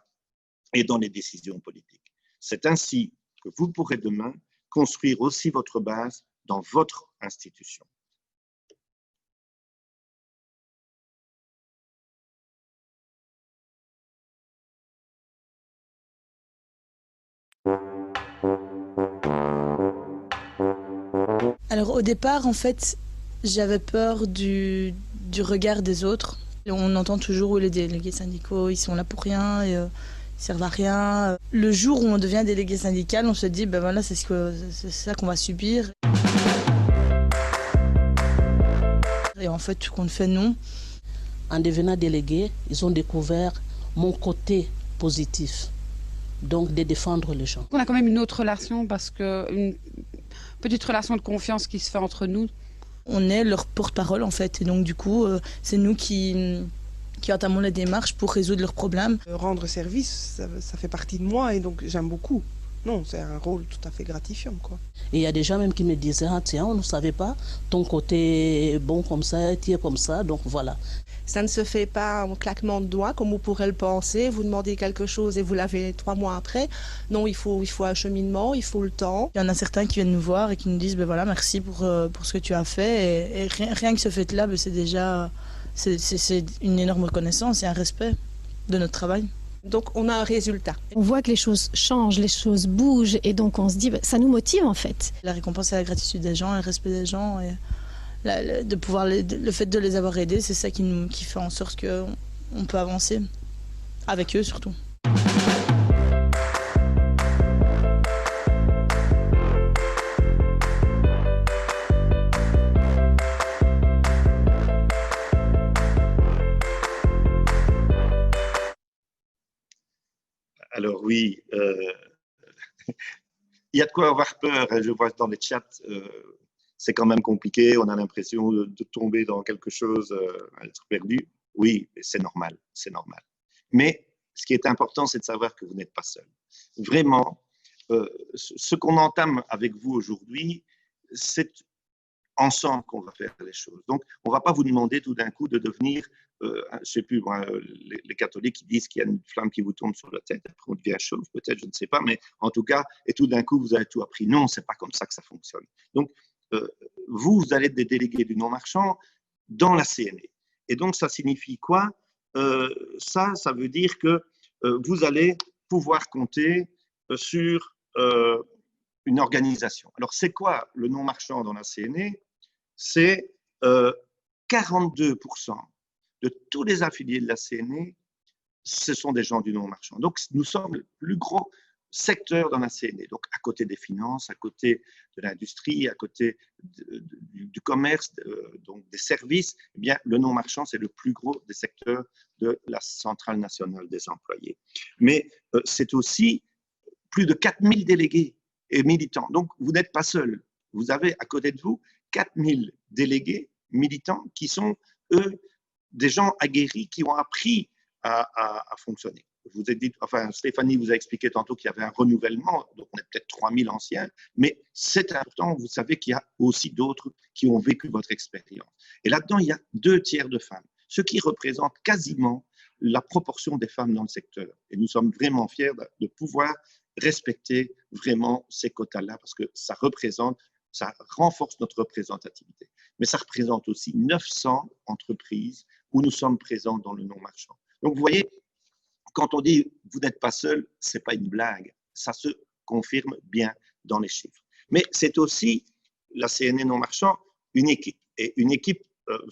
et dans les décisions politiques. C'est ainsi que vous pourrez demain construire aussi votre base dans votre institution. Alors au départ, en fait, j'avais peur du regard des autres On entend toujours où les délégués syndicaux, ils sont là pour rien, et, ils servent à rien. Le jour où on devient délégué syndical, on se dit, ben voilà, c'est ça qu'on va subir. Et en fait, tout compte fait, non. En devenant délégué, ils ont découvert mon côté positif, donc de défendre les gens. On a quand même une autre relation, parce que une petite relation de confiance qui se fait entre nous. On est leur porte-parole en fait, et donc du coup, c'est nous qui entamons la démarche pour résoudre leurs problèmes. Rendre service, ça fait partie de moi et donc j'aime beaucoup. Non, c'est un rôle tout à fait gratifiant, quoi. Et il y a des gens même qui me disaient, ah, tiens, on ne savait pas, ton côté est bon comme ça, tu es comme ça, donc voilà. Ça ne se fait pas en claquement de doigts, comme vous pourrez le penser. Vous demandez quelque chose et vous l'avez 3 mois après. Non, il faut un cheminement, il faut le temps. Il y en a certains qui viennent nous voir et qui nous disent, ben voilà, merci pour ce que tu as fait. Et rien que ce fait-là, ben, c'est déjà c'est une énorme reconnaissance et un respect de notre travail. Donc on a un résultat. On voit que les choses changent, les choses bougent et donc on se dit, ça nous motive en fait. La récompense, c'est la gratitude des gens, le respect des gens et le fait de les avoir aidés, c'est ça qui fait en sorte qu'on peut avancer, avec eux surtout. Alors oui, il y a de quoi avoir peur. Je vois dans les chats, c'est quand même compliqué. On a l'impression de tomber dans quelque chose, être perdu. Oui, c'est normal, c'est normal. Mais ce qui est important, c'est de savoir que vous n'êtes pas seul. Vraiment, ce qu'on entame avec vous aujourd'hui, c'est ensemble qu'on va faire les choses. Donc, on ne va pas vous demander tout d'un coup de devenir, je ne sais plus, moi, les catholiques qui disent qu'il y a une flamme qui vous tombe sur la tête, après on devient chauve, peut-être, je ne sais pas, mais en tout cas, et tout d'un coup, vous avez tout appris. Non, ce n'est pas comme ça que ça fonctionne. Donc, vous allez être des délégués du non-marchand dans la CNE. Et donc, ça signifie quoi? Ça veut dire que vous allez pouvoir compter sur une organisation. Alors, c'est quoi le non-marchand dans la CNE? C'est 42% de tous les affiliés de la CNE, ce sont des gens du non-marchand. Donc, nous sommes le plus gros secteur dans la CNE. Donc, à côté des finances, à côté de l'industrie, à côté du commerce, donc des services, eh bien, le non-marchand, c'est le plus gros des secteurs de la Centrale nationale des employés. Mais c'est aussi plus de 4000 délégués et militants. Donc, vous n'êtes pas seul. Vous avez à côté de vous 4000 délégués militants qui sont, eux, des gens aguerris qui ont appris à fonctionner. Vous avez dit, enfin, Stéphanie vous a expliqué tantôt qu'il y avait un renouvellement, donc on est peut-être 3000 anciens, mais c'est important, vous savez qu'il y a aussi d'autres qui ont vécu votre expérience. Et là-dedans, il y a 2/3 de femmes, ce qui représente quasiment la proportion des femmes dans le secteur. Et nous sommes vraiment fiers de pouvoir respecter vraiment ces quotas-là, parce que ça renforce notre représentativité. Mais ça représente aussi 900 entreprises où nous sommes présents dans le non-marchand. Donc, vous voyez, quand on dit « vous n'êtes pas seul », ce n'est pas une blague. Ça se confirme bien dans les chiffres. Mais c'est aussi, la CNE non-marchand, une équipe. Et une équipe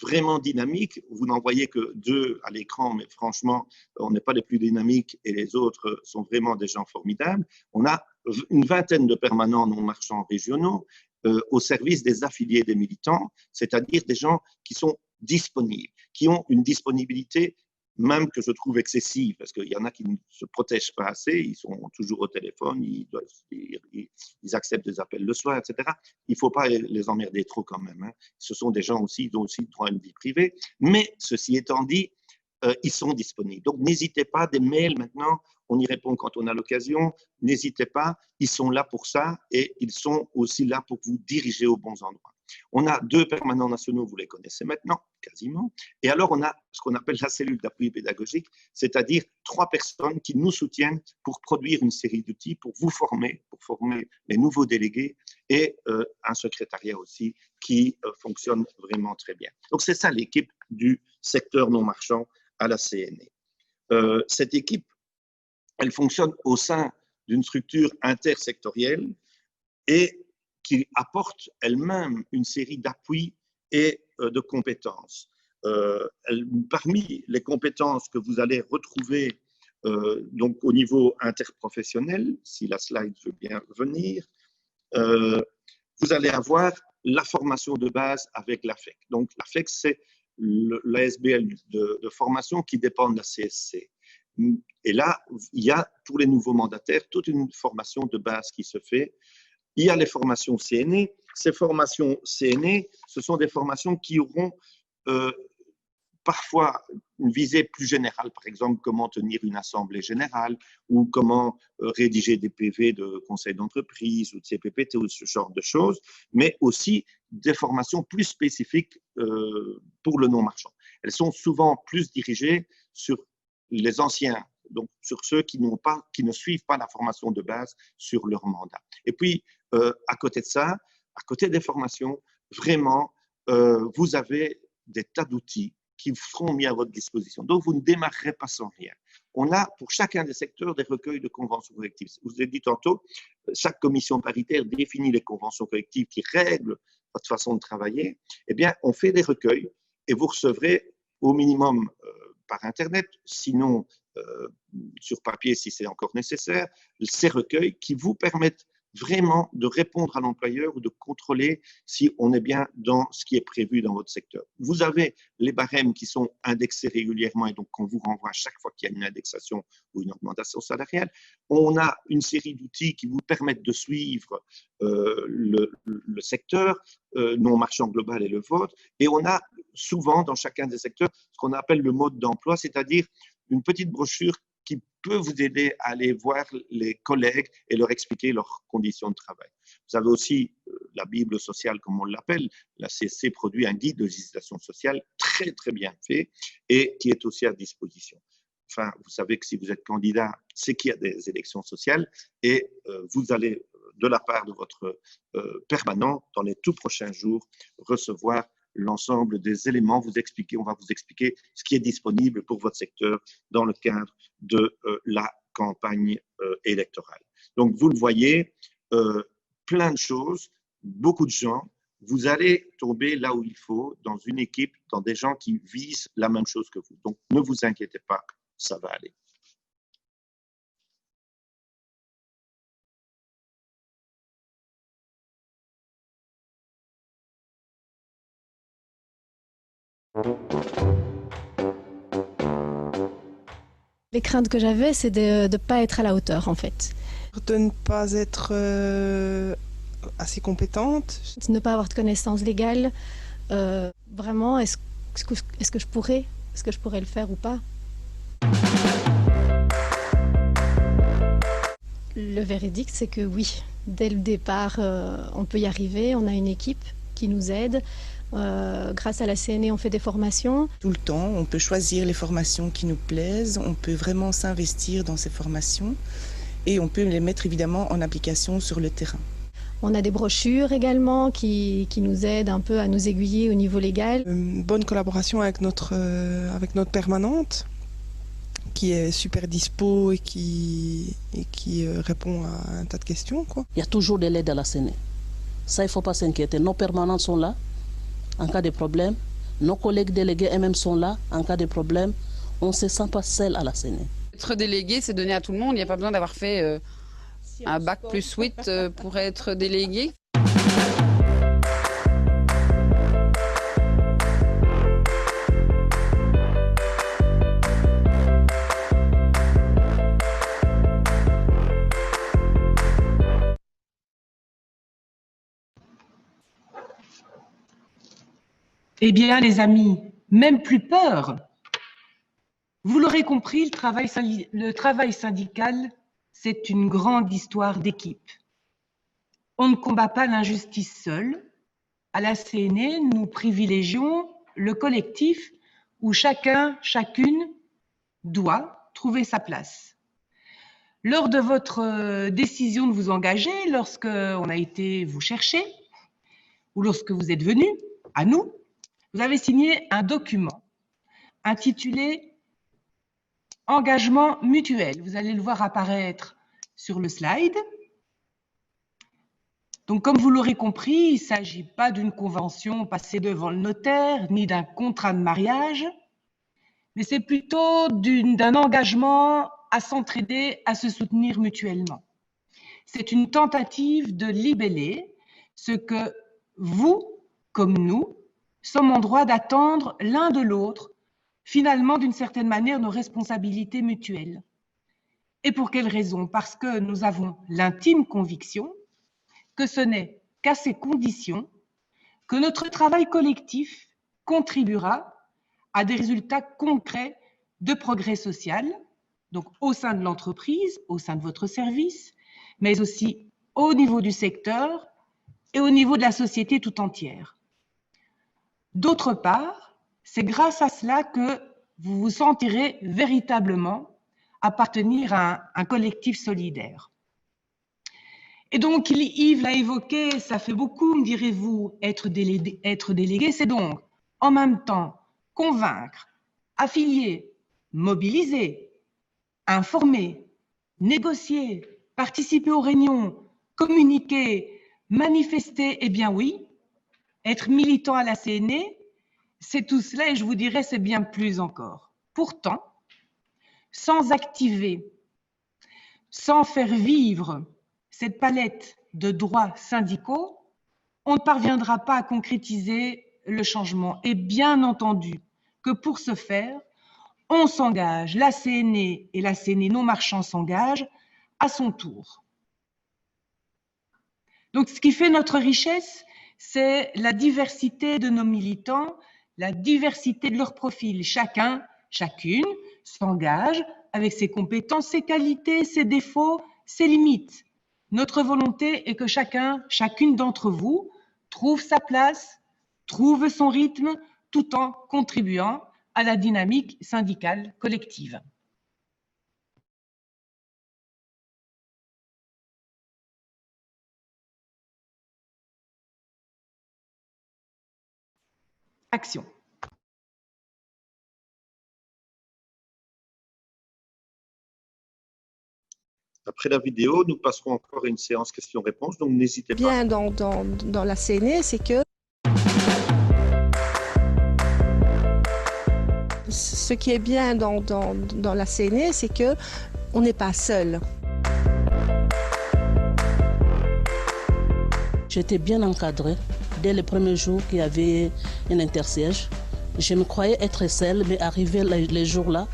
vraiment dynamique. Vous n'en voyez que 2 à l'écran, mais franchement, on n'est pas les plus dynamiques et les autres sont vraiment des gens formidables. On a une vingtaine de permanents non-marchands régionaux au service des affiliés des militants, c'est-à-dire des gens qui sont disponibles, qui ont une disponibilité même que je trouve excessive, parce qu'il y en a qui ne se protègent pas assez, ils sont toujours au téléphone, ils acceptent des appels le soir, etc. Il ne faut pas les emmerder trop quand même. Hein. Ce sont des gens aussi qui ont aussi droit à une vie privée. Mais ceci étant dit, ils sont disponibles. Donc n'hésitez pas, des mails maintenant, on y répond quand on a l'occasion, n'hésitez pas, ils sont là pour ça et ils sont aussi là pour vous diriger aux bons endroits. On a 2 permanents nationaux, vous les connaissez maintenant, quasiment. Et alors, on a ce qu'on appelle la cellule d'appui pédagogique, c'est-à-dire 3 personnes qui nous soutiennent pour produire une série d'outils, pour vous former, pour former les nouveaux délégués et un secrétariat aussi qui fonctionne vraiment très bien. Donc, c'est ça l'équipe du secteur non marchand à la CNE. Cette équipe, elle fonctionne au sein d'une structure intersectorielle et qui apporte elle-même une série d'appuis et de compétences. parmi les compétences que vous allez retrouver donc au niveau interprofessionnel, si la slide veut bien venir, vous allez avoir la formation de base avec l'AFEC. Donc l'AFEC, c'est l'ASBL de formation qui dépend de la CSC. Et là, il y a pour les nouveaux mandataires toute une formation de base qui se fait. Il y a les formations CNE. Ces formations CNE, ce sont des formations qui auront parfois une visée plus générale, par exemple comment tenir une assemblée générale ou comment rédiger des PV de conseil d'entreprise ou de CPPT ou ce genre de choses, mais aussi des formations plus spécifiques pour le non-marchand. Elles sont souvent plus dirigées sur les anciens, donc sur ceux qui ne suivent pas la formation de base sur leur mandat. Et puis, à côté de ça, à côté des formations, vraiment, vous avez des tas d'outils qui seront mis à votre disposition. Donc, vous ne démarrerez pas sans rien. On a pour chacun des secteurs des recueils de conventions collectives. Je vous ai dit tantôt, chaque commission paritaire définit les conventions collectives qui règlent votre façon de travailler. Eh bien, on fait des recueils et vous recevrez au minimum par Internet, sinon sur papier si c'est encore nécessaire, ces recueils qui vous permettent vraiment de répondre à l'employeur ou de contrôler si on est bien dans ce qui est prévu dans votre secteur. Vous avez les barèmes qui sont indexés régulièrement et donc on vous renvoie à chaque fois qu'il y a une indexation ou une augmentation salariale. On a une série d'outils qui vous permettent de suivre le secteur non marchand global et le vôtre. Et on a souvent dans chacun des secteurs ce qu'on appelle le mode d'emploi, c'est-à-dire une petite brochure qui peut vous aider à aller voir les collègues et leur expliquer leurs conditions de travail. Vous avez aussi la Bible sociale, comme on l'appelle. La CSC produit un guide de législation sociale très, très bien fait et qui est aussi à disposition. Enfin, vous savez que si vous êtes candidat, c'est qu'il y a des élections sociales et vous allez, de la part de votre permanent, dans les tout prochains jours, recevoir l'ensemble des éléments, on va vous expliquer ce qui est disponible pour votre secteur dans le cadre de la campagne électorale. Donc, vous le voyez, plein de choses, beaucoup de gens, vous allez tomber là où il faut, dans une équipe, dans des gens qui visent la même chose que vous. Donc, ne vous inquiétez pas, ça va aller. Les craintes que j'avais, c'est de ne pas être à la hauteur, en fait. De ne pas être assez compétente. De ne pas avoir de connaissances légales. Vraiment, est-ce que je pourrais le faire ou pas? Le verdict, c'est que oui. Dès le départ, on peut y arriver. On a une équipe qui nous aide. Grâce à la CNE, on fait des formations. Tout le temps, on peut choisir les formations qui nous plaisent, on peut vraiment s'investir dans ces formations et on peut les mettre évidemment en application sur le terrain. On a des brochures également qui nous aident un peu à nous aiguiller au niveau légal. Une bonne collaboration avec notre permanente qui est super dispo et qui répond à un tas de questions, quoi. Il y a toujours de l'aide à la CNE. Ça, il ne faut pas s'inquiéter. Nos permanentes sont là en cas de problème. Nos collègues délégués eux-mêmes sont là en cas de problème. On ne se sent pas seul à la CNE. Être délégué, c'est donné à tout le monde. Il n'y a pas besoin d'avoir fait un bac plus 8 pour être délégué. Eh bien, les amis, même plus peur. Vous l'aurez compris, le travail syndical, c'est une grande histoire d'équipe. On ne combat pas l'injustice seul. À la CNE, nous privilégions le collectif où chacun, chacune doit trouver sa place. Lors de votre décision de vous engager, lorsque on a été vous chercher, ou lorsque vous êtes venu à nous, vous avez signé un document intitulé « Engagement mutuel ». Vous allez le voir apparaître sur le slide. Donc, comme vous l'aurez compris, il ne s'agit pas d'une convention passée devant le notaire, ni d'un contrat de mariage, mais c'est plutôt d'un engagement à s'entraider, à se soutenir mutuellement. C'est une tentative de libeller ce que vous, comme nous, sommes en droit d'attendre l'un de l'autre, finalement, d'une certaine manière, nos responsabilités mutuelles. Et pour quelle raison? Parce que nous avons l'intime conviction que ce n'est qu'à ces conditions que notre travail collectif contribuera à des résultats concrets de progrès social, donc au sein de l'entreprise, au sein de votre service, mais aussi au niveau du secteur et au niveau de la société tout entière. D'autre part, c'est grâce à cela que vous vous sentirez véritablement appartenir à un collectif solidaire. Et donc, Yves l'a évoqué, ça fait beaucoup, me direz-vous, être délégué, c'est donc en même temps convaincre, affilier, mobiliser, informer, négocier, participer aux réunions, communiquer, manifester, eh bien oui, être militant à la CNE, c'est tout cela et je vous dirais c'est bien plus encore. Pourtant, sans activer, sans faire vivre cette palette de droits syndicaux, on ne parviendra pas à concrétiser le changement. Et bien entendu que pour ce faire, on s'engage, la CNE et la CNE non marchand s'engagent à son tour. Donc ce qui fait notre richesse, c'est la diversité de nos militants, la diversité de leurs profils. Chacun, chacune s'engage avec ses compétences, ses qualités, ses défauts, ses limites. Notre volonté est que chacun, chacune d'entre vous trouve sa place, trouve son rythme, tout en contribuant à la dynamique syndicale collective. Action. Après la vidéo, nous passerons encore à une séance questions-réponses, donc n'hésitez pas. Bien dans la CNE, c'est que ce qui est bien dans la CNE, c'est que on n'est pas seul. J'étais bien encadrée. Dès le premier jour qu'il y avait un intersiège, je me croyais être seule, mais arrivé les jours-là,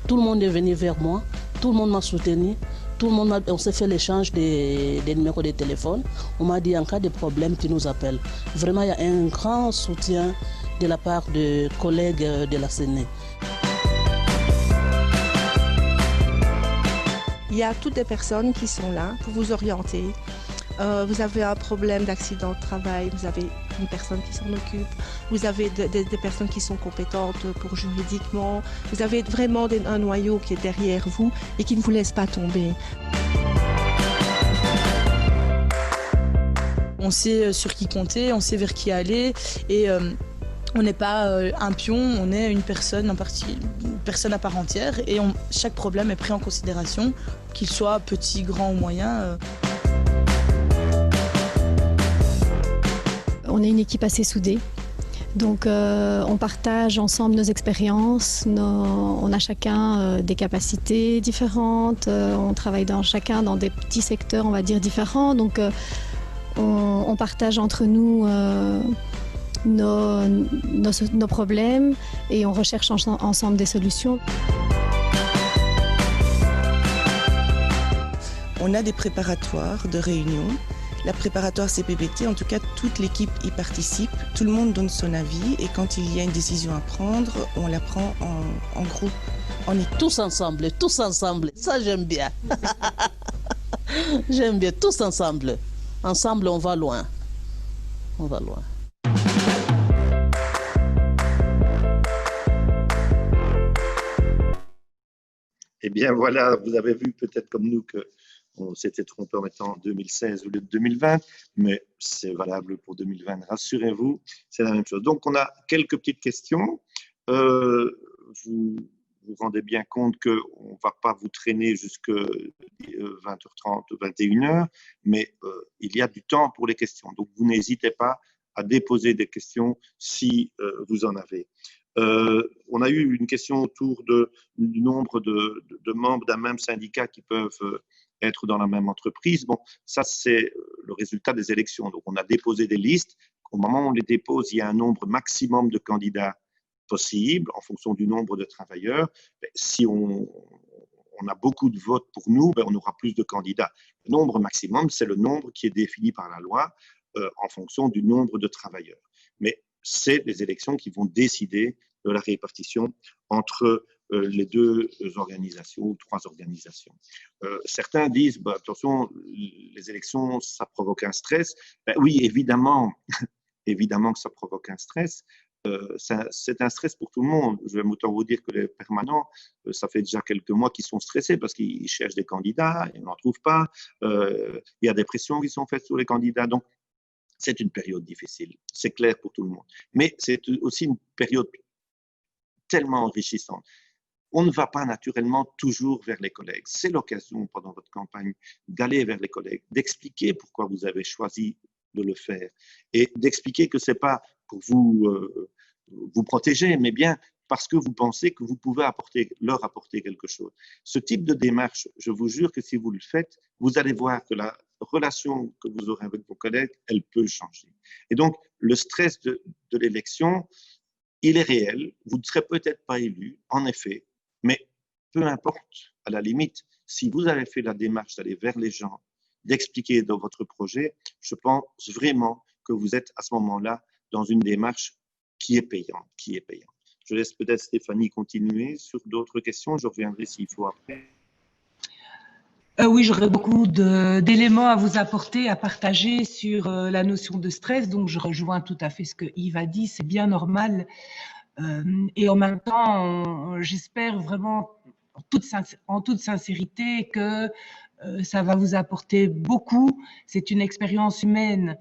tout le monde est venu vers moi, tout le monde m'a soutenue. Tout le monde, on s'est fait l'échange des numéros de téléphone. On m'a dit en cas de problème, tu nous appelles. Vraiment, il y a un grand soutien de la part de collègues de la CNE. Il y a toutes les personnes qui sont là pour vous orienter. Vous avez un problème d'accident de travail, vous avez une personne qui s'en occupe, vous avez des personnes qui sont compétentes pour juridiquement, vous avez vraiment un noyau qui est derrière vous et qui ne vous laisse pas tomber. On sait sur qui compter, on sait vers qui aller et on n'est pas un pion, on est une personne à part entière et chaque problème est pris en considération, qu'il soit petit, grand ou moyen. On est une équipe assez soudée, donc on partage ensemble nos expériences, on a chacun des capacités différentes, on travaille chacun dans des petits secteurs, on va dire, différents, donc on partage entre nous nos problèmes et on recherche ensemble des solutions. On a des préparatoires de réunions. La préparatoire CPBT, en tout cas, toute l'équipe y participe. Tout le monde donne son avis et quand il y a une décision à prendre, on la prend en groupe. On est tous ensemble. Ça, j'aime bien. J'aime bien, tous ensemble. Ensemble, on va loin. On va loin. Eh bien voilà, vous avez vu peut-être comme nous qu'on s'était trompé en mettant 2016 au lieu de 2020, mais c'est valable pour 2020, rassurez-vous, c'est la même chose. Donc on a quelques petites questions. Vous vous rendez bien compte qu'on ne va pas vous traîner jusque 20h30, 21h, mais il y a du temps pour les questions. Donc, vous n'hésitez pas à déposer des questions si vous en avez. On a eu une question autour du nombre de membres d'un même syndicat qui peuvent être dans la même entreprise. Bon, ça, c'est le résultat des élections. Donc, on a déposé des listes. Au moment où on les dépose, il y a un nombre maximum de candidats possible en fonction du nombre de travailleurs. Si on a beaucoup de votes pour nous, on aura plus de candidats. Le nombre maximum, c'est le nombre qui est défini par la loi en fonction du nombre de travailleurs. Mais c'est les élections qui vont décider de la répartition entre les deux organisations ou trois organisations. Certains disent, attention, les élections, ça provoque un stress. Oui, évidemment, évidemment que ça provoque un stress. C'est un stress pour tout le monde. Je vais autant vous dire que les permanents, ça fait déjà quelques mois qu'ils sont stressés parce qu'ils cherchent des candidats, ils n'en trouvent pas. Il y a des pressions qui sont faites sur les candidats. Donc, c'est une période difficile, c'est clair pour tout le monde. Mais c'est aussi une période tellement enrichissante. On ne va pas naturellement toujours vers les collègues. C'est l'occasion pendant votre campagne d'aller vers les collègues, d'expliquer pourquoi vous avez choisi de le faire et d'expliquer que ce n'est pas pour vous protéger, mais bien parce que vous pensez que vous pouvez leur apporter quelque chose. Ce type de démarche, je vous jure que si vous le faites, vous allez voir que la relation que vous aurez avec vos collègues, elle peut changer. Et donc, le stress de l'élection, il est réel. Vous ne serez peut-être pas élu, en effet, mais peu importe, à la limite, si vous avez fait la démarche d'aller vers les gens, d'expliquer dans votre projet, je pense vraiment que vous êtes à ce moment-là dans une démarche qui est payante, Je laisse peut-être Stéphanie continuer sur d'autres questions. Je reviendrai s'il faut après. Oui, j'aurais beaucoup d'éléments à vous apporter, à partager sur la notion de stress. Donc, je rejoins tout à fait ce que Yves a dit. C'est bien normal. Et en même temps, j'espère vraiment en toute sincérité que ça va vous apporter beaucoup. C'est une expérience humaine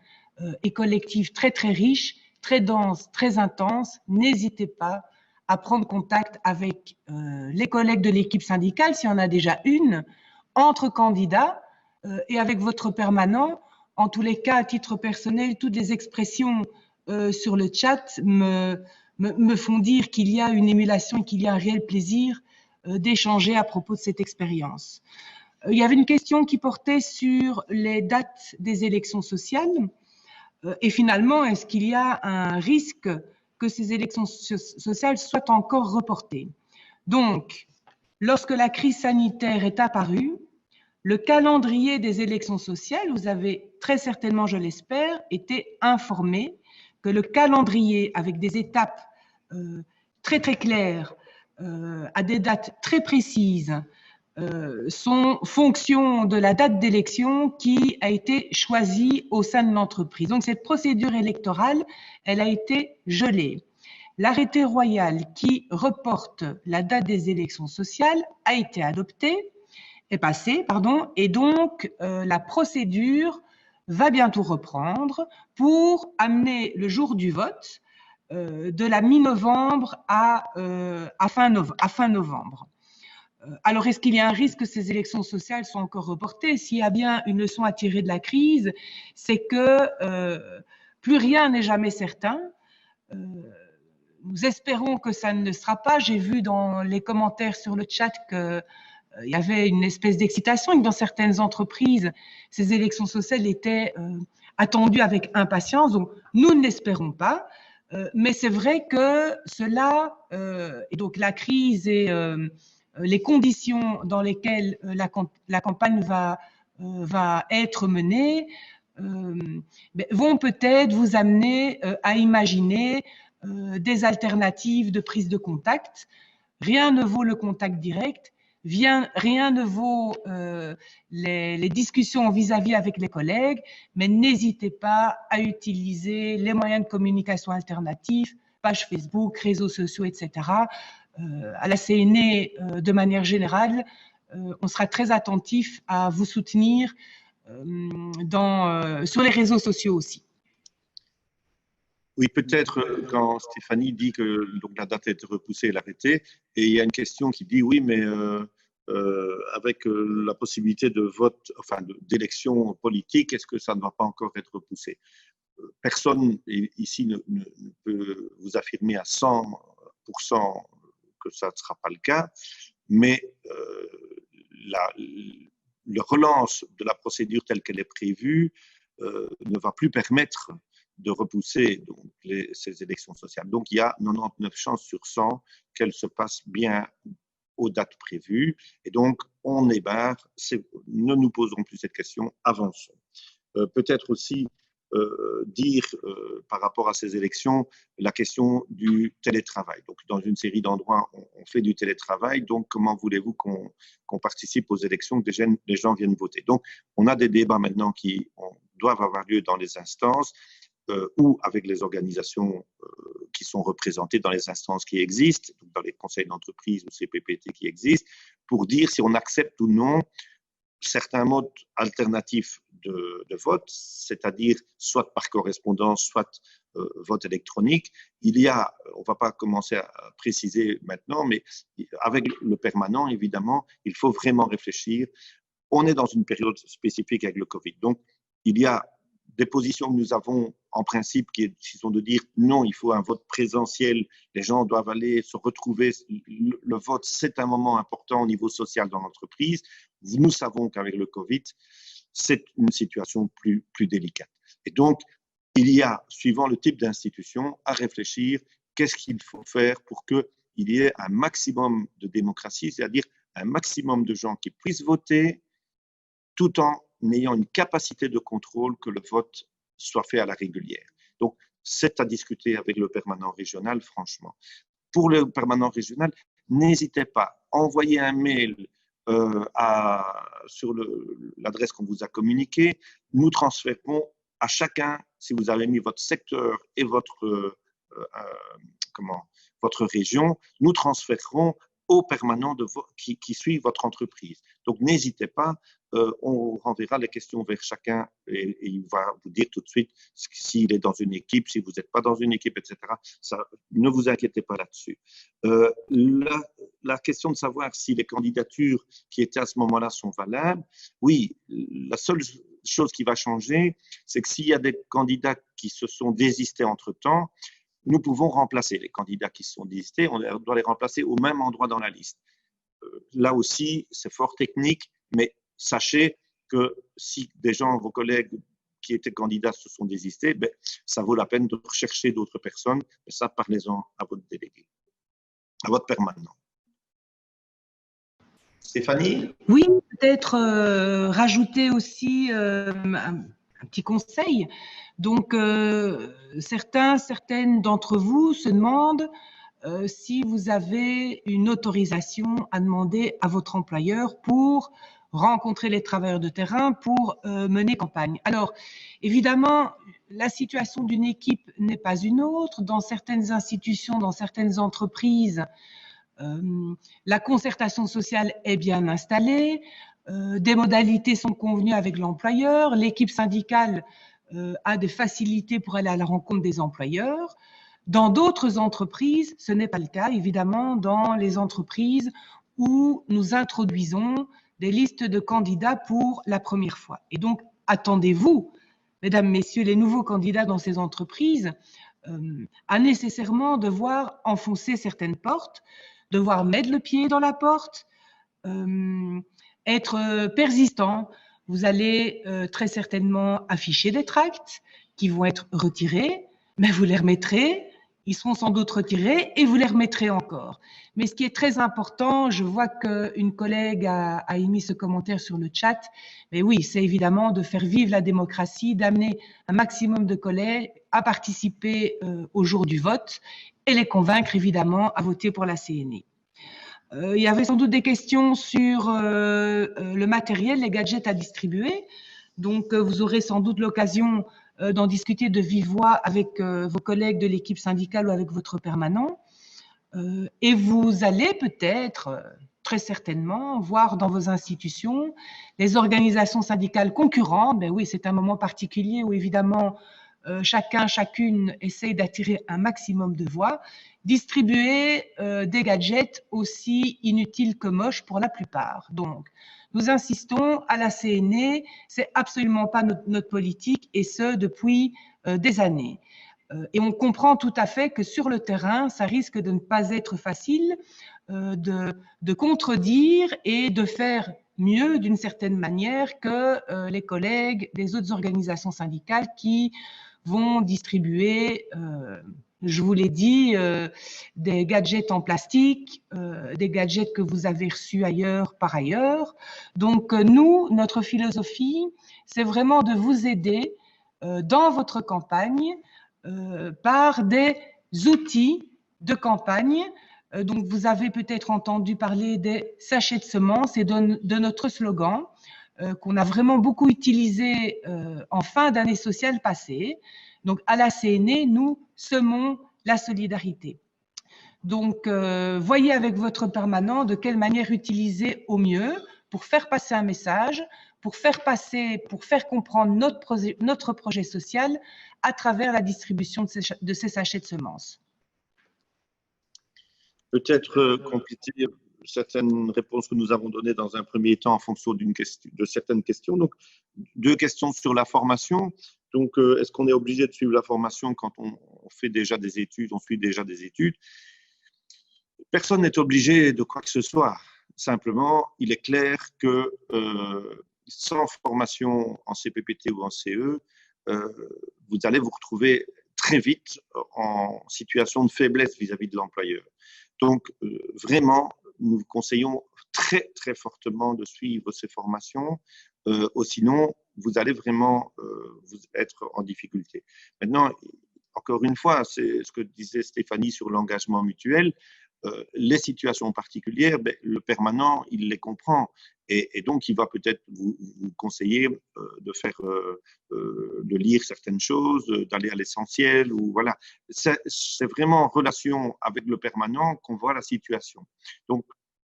et collective très, très riche, très dense, très intense. N'hésitez pas à prendre contact avec les collègues de l'équipe syndicale, s'il y en a déjà une, entre candidats et avec votre permanent. En tous les cas, à titre personnel, toutes les expressions sur le chat me font dire qu'il y a une émulation, qu'il y a un réel plaisir d'échanger à propos de cette expérience. Il y avait une question qui portait sur les dates des élections sociales. Et finalement, est-ce qu'il y a un risque que ces élections sociales soient encore reportées? Donc, lorsque la crise sanitaire est apparue, le calendrier des élections sociales, vous avez très certainement, je l'espère, été informé que le calendrier avec des étapes très très claires, à des dates très précises, sont fonction de la date d'élection qui a été choisie au sein de l'entreprise. Donc cette procédure électorale, elle a été gelée. L'arrêté royal qui reporte la date des élections sociales a été passé, et donc la procédure va bientôt reprendre pour amener le jour du vote de la mi-novembre à fin novembre. Alors, est-ce qu'il y a un risque que ces élections sociales soient encore reportées? S'il y a bien une leçon à tirer de la crise, c'est que plus rien n'est jamais certain. Nous espérons que ça ne le sera pas. J'ai vu dans les commentaires sur le chat qu'il y avait une espèce d'excitation et que dans certaines entreprises, ces élections sociales étaient attendues avec impatience. Donc, nous ne l'espérons pas. Mais c'est vrai que cela, et donc la crise et les conditions dans lesquelles la campagne va être menée vont peut-être vous amener à imaginer des alternatives de prise de contact. Rien ne vaut le contact direct, rien ne vaut les discussions vis-à-vis avec les collègues, mais n'hésitez pas à utiliser les moyens de communication alternatifs, pages Facebook, réseaux sociaux, etc. À la CNE, de manière générale, on sera très attentif à vous soutenir sur les réseaux sociaux aussi. Oui, peut-être quand Stéphanie dit que donc, la date a été repoussée, l'arrêté, et il y a une question qui dit oui, mais avec la possibilité de vote, enfin d'élection politique, est-ce que ça ne va pas encore être repoussé? Personne ici ne peut vous affirmer à 100% que ça ne sera pas le cas, mais la relance de la procédure telle qu'elle est prévue ne va plus permettre de repousser donc, ces élections sociales. Donc il y a 99 chances sur 100 qu'elles se passent bien aux dates prévues. Et donc on ébarre, ne nous posons plus cette question, avançons. Peut-être aussi dire par rapport à ces élections la question du télétravail. Donc dans une série d'endroits on fait du télétravail, donc comment voulez-vous qu'on participe aux élections, que les gens viennent voter? Donc on a des débats maintenant qui doivent avoir lieu dans les instances ou avec les organisations qui sont représentées dans les instances qui existent, donc dans les conseils d'entreprise ou CPPT qui existent, pour dire si on accepte ou non certains modes alternatifs de vote, c'est-à-dire soit par correspondance, soit vote électronique. Il y a, on ne va pas commencer à préciser maintenant, mais avec le permanent, évidemment, il faut vraiment réfléchir. On est dans une période spécifique avec le Covid, donc il y a des positions que nous avons en principe qui sont de dire non, il faut un vote présentiel, les gens doivent aller se retrouver, le vote c'est un moment important au niveau social dans l'entreprise. Nous savons qu'avec le Covid, c'est une situation plus délicate. Et donc, il y a, suivant le type d'institution, à réfléchir qu'est-ce qu'il faut faire pour qu'il y ait un maximum de démocratie, c'est-à-dire un maximum de gens qui puissent voter tout en ayant une capacité de contrôle que le vote soit fait à la régulière. Donc, c'est à discuter avec le permanent régional, franchement. Pour le permanent régional, n'hésitez pas, envoyez un mail sur l'adresse qu'on vous a communiquée. Nous transférons à chacun, si vous avez mis votre secteur et votre région, nous transférerons au permanent qui suit votre entreprise. Donc, n'hésitez pas, on renverra les questions vers chacun et il va vous dire tout de suite s'il est dans une équipe, si vous n'êtes pas dans une équipe, etc. Ça, ne vous inquiétez pas là-dessus. La question de savoir si les candidatures qui étaient à ce moment-là sont valables, oui, la seule chose qui va changer, c'est que s'il y a des candidats qui se sont désistés entre-temps, nous pouvons remplacer les candidats qui se sont désistés, on doit les remplacer au même endroit dans la liste. Là aussi, c'est fort technique, mais sachez que si des gens, vos collègues qui étaient candidats se sont désistés, ben, ça vaut la peine de rechercher d'autres personnes, et ça, parlez-en à votre délégué, à votre permanent. Stéphanie? Oui, peut-être rajouter aussi un petit conseil. Donc, certaines d'entre vous se demandent si vous avez une autorisation à demander à votre employeur pour rencontrer les travailleurs de terrain, pour mener campagne. Alors, évidemment, la situation d'une équipe n'est pas une autre. Dans certaines institutions, dans certaines entreprises, la concertation sociale est bien installée, des modalités sont convenues avec l'employeur, l'équipe syndicale a des facilités pour aller à la rencontre des employeurs. Dans d'autres entreprises, ce n'est pas le cas, évidemment, dans les entreprises où nous introduisons des listes de candidats pour la première fois. Et donc, attendez-vous, mesdames, messieurs, les nouveaux candidats dans ces entreprises, à nécessairement devoir enfoncer certaines portes, devoir mettre le pied dans la porte, être persistant. Vous allez très certainement afficher des tracts qui vont être retirés, mais vous les remettrez, ils seront sans doute retirés et vous les remettrez encore. Mais ce qui est très important, je vois qu'une collègue a émis ce commentaire sur le chat, mais oui, c'est évidemment de faire vivre la démocratie, d'amener un maximum de collègues à participer au jour du vote et les convaincre évidemment à voter pour la CNI. Il y avait sans doute des questions sur le matériel, les gadgets à distribuer. Donc, vous aurez sans doute l'occasion d'en discuter de vive voix avec vos collègues de l'équipe syndicale ou avec votre permanent. Et vous allez peut-être, très certainement, voir dans vos institutions les organisations syndicales concurrentes. Ben oui, c'est un moment particulier où évidemment chacun, chacune essaye d'attirer un maximum de voix, distribuer des gadgets aussi inutiles que moches pour la plupart. Donc, nous insistons à la CNE, c'est absolument pas notre politique, et ce depuis des années. Et on comprend tout à fait que sur le terrain, ça risque de ne pas être facile de contredire et de faire mieux d'une certaine manière que les collègues des autres organisations syndicales qui vont distribuer, je vous l'ai dit, des gadgets en plastique, des gadgets que vous avez reçus ailleurs par ailleurs. Donc nous, notre philosophie, c'est vraiment de vous aider dans votre campagne par des outils de campagne. Donc vous avez peut-être entendu parler des sachets de semences et de notre slogan qu'on a vraiment beaucoup utilisé en fin d'année sociale passée. Donc à la CNE, nous semons la solidarité. Donc voyez avec votre permanent de quelle manière utiliser au mieux pour faire passer un message, pour faire comprendre notre projet social à travers la distribution de ces sachets de semences. Peut-être compléter certaines réponses que nous avons données dans un premier temps en fonction de certaines questions. Donc, 2 questions sur la formation. Donc, est-ce qu'on est obligé de suivre la formation quand on fait déjà des études, on suit déjà des études? Personne n'est obligé de quoi que ce soit. Simplement, il est clair que sans formation en CPPT ou en CE, vous allez vous retrouver très vite en situation de faiblesse vis-à-vis de l'employeur. Donc, vraiment, nous vous conseillons très, très fortement de suivre ces formations. Sinon, vous allez vraiment vous être en difficulté. Maintenant, encore une fois, c'est ce que disait Stéphanie sur l'engagement mutuel. Les situations particulières, le permanent, il les comprend. Et donc, il va peut-être vous conseiller de lire certaines choses, d'aller à l'essentiel. Ou voilà. C'est vraiment en relation avec le permanent qu'on voit la situation. Donc,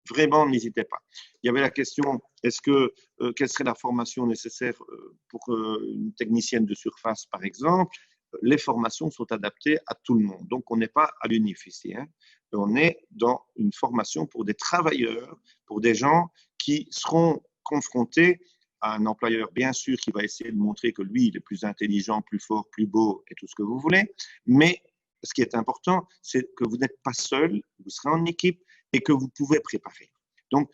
vraiment, n'hésitez pas. Il y avait la question, quelle serait la formation nécessaire pour une technicienne de surface, par exemple? Les formations sont adaptées à tout le monde. Donc, on n'est pas à l'UNIF ici. On est dans une formation pour des travailleurs, pour des gens qui seront confrontés à un employeur, bien sûr, qui va essayer de montrer que lui, il est plus intelligent, plus fort, plus beau et tout ce que vous voulez. Mais ce qui est important, c'est que vous n'êtes pas seul, vous serez en équipe et que vous pouvez préparer. Donc,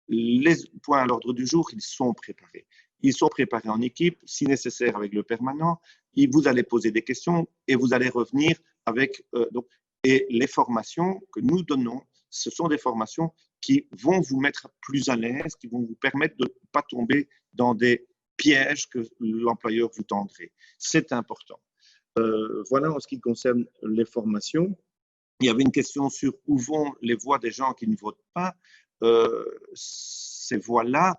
les points à l'ordre du jour, ils sont préparés. Ils sont préparés en équipe, si nécessaire avec le permanent. Et vous allez poser des questions et vous allez revenir avec… et les formations que nous donnons, ce sont des formations qui vont vous mettre plus à l'aise, qui vont vous permettre de ne pas tomber dans des pièges que l'employeur vous tendrait. C'est important. Voilà en ce qui concerne les formations. Il y avait une question sur où vont les voix des gens qui ne votent pas. Ces voix-là,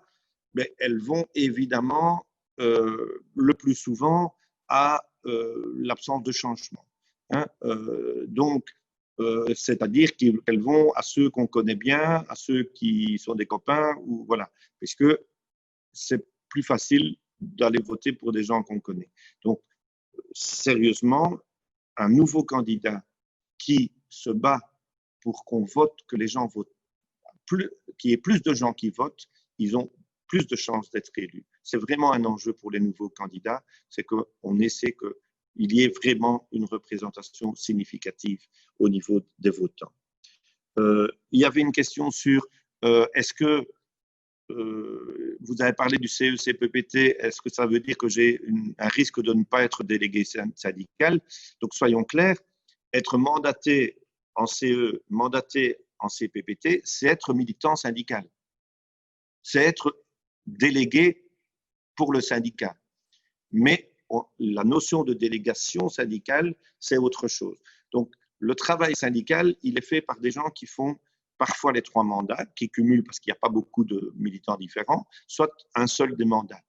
elles vont évidemment le plus souvent à l'absence de changement. C'est-à-dire qu'elles vont à ceux qu'on connaît bien, à ceux qui sont des copains, ou voilà, puisque c'est plus facile d'aller voter pour des gens qu'on connaît. Donc, sérieusement, un nouveau candidat qui se bat pour qu'on vote, que les gens votent, qu'il y ait plus de gens qui votent, ils ont plus de chances d'être élus. C'est vraiment un enjeu pour les nouveaux candidats, c'est qu'on essaie qu'il y ait vraiment une représentation significative au niveau des votants. Il y avait une question sur est-ce que vous avez parlé du CE-CPPT, est-ce que ça veut dire que j'ai un risque de ne pas être délégué syndical? Donc soyons clairs, être mandaté en CE, mandaté en CPPT, c'est être militant syndical. C'est être délégué pour le syndicat. Mais la notion de délégation syndicale, c'est autre chose. Donc, le travail syndical, il est fait par des gens qui font parfois les 3 mandats, qui cumulent parce qu'il n'y a pas beaucoup de militants différents, soit un seul des mandats.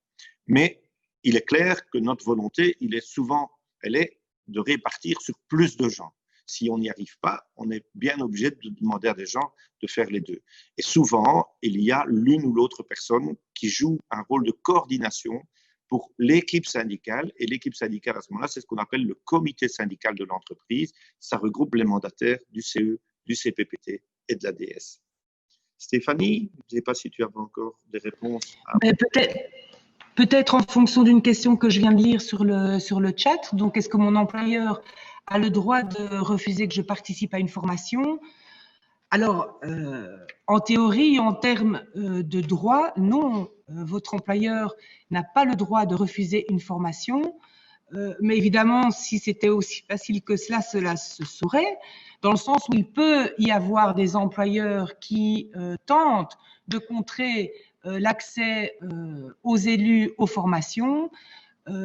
Mais il est clair que notre volonté, elle est de répartir sur plus de gens. Si on n'y arrive pas, on est bien obligé de demander à des gens de faire les deux. Et souvent, il y a l'une ou l'autre personne qui joue un rôle de coordination pour l'équipe syndicale. Et l'équipe syndicale, à ce moment-là, c'est ce qu'on appelle le comité syndical de l'entreprise. Ça regroupe les mandataires du CE, du CPPT et de l'ADS. Stéphanie, je ne sais pas si tu avais encore des réponses. Peut-être en fonction d'une question que je viens de lire sur le chat. Donc, est-ce que mon employeur a le droit de refuser que je participe à une formation? Alors, en théorie, en termes de droit, non, votre employeur n'a pas le droit de refuser une formation. Mais évidemment, si c'était aussi facile que cela se saurait, dans le sens où il peut y avoir des employeurs qui tentent de contrer l'accès aux élus aux formations,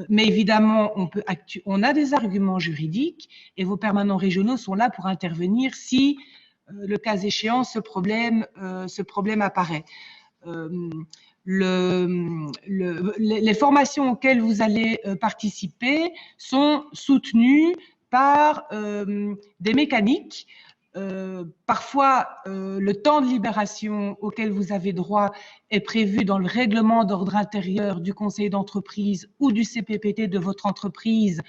mais évidemment, on a des arguments juridiques et vos permanents régionaux sont là pour intervenir si, le cas échéant, ce problème apparaît. Les formations auxquelles vous allez participer sont soutenues par des mécaniques. Parfois, le temps de libération auquel vous avez droit est prévu dans le règlement d'ordre intérieur du conseil d'entreprise ou du CPPT de votre entreprise.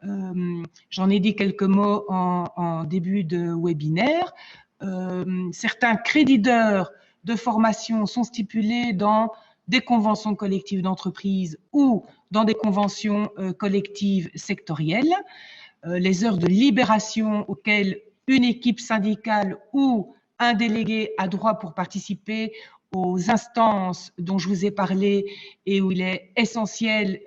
J'en ai dit quelques mots en début de webinaire. Certains crédits d'heures de formation sont stipulés dans des conventions collectives d'entreprise ou dans des conventions collectives sectorielles. Les heures de libération auxquelles une équipe syndicale ou un délégué a droit pour participer aux instances dont je vous ai parlé et où il est essentiel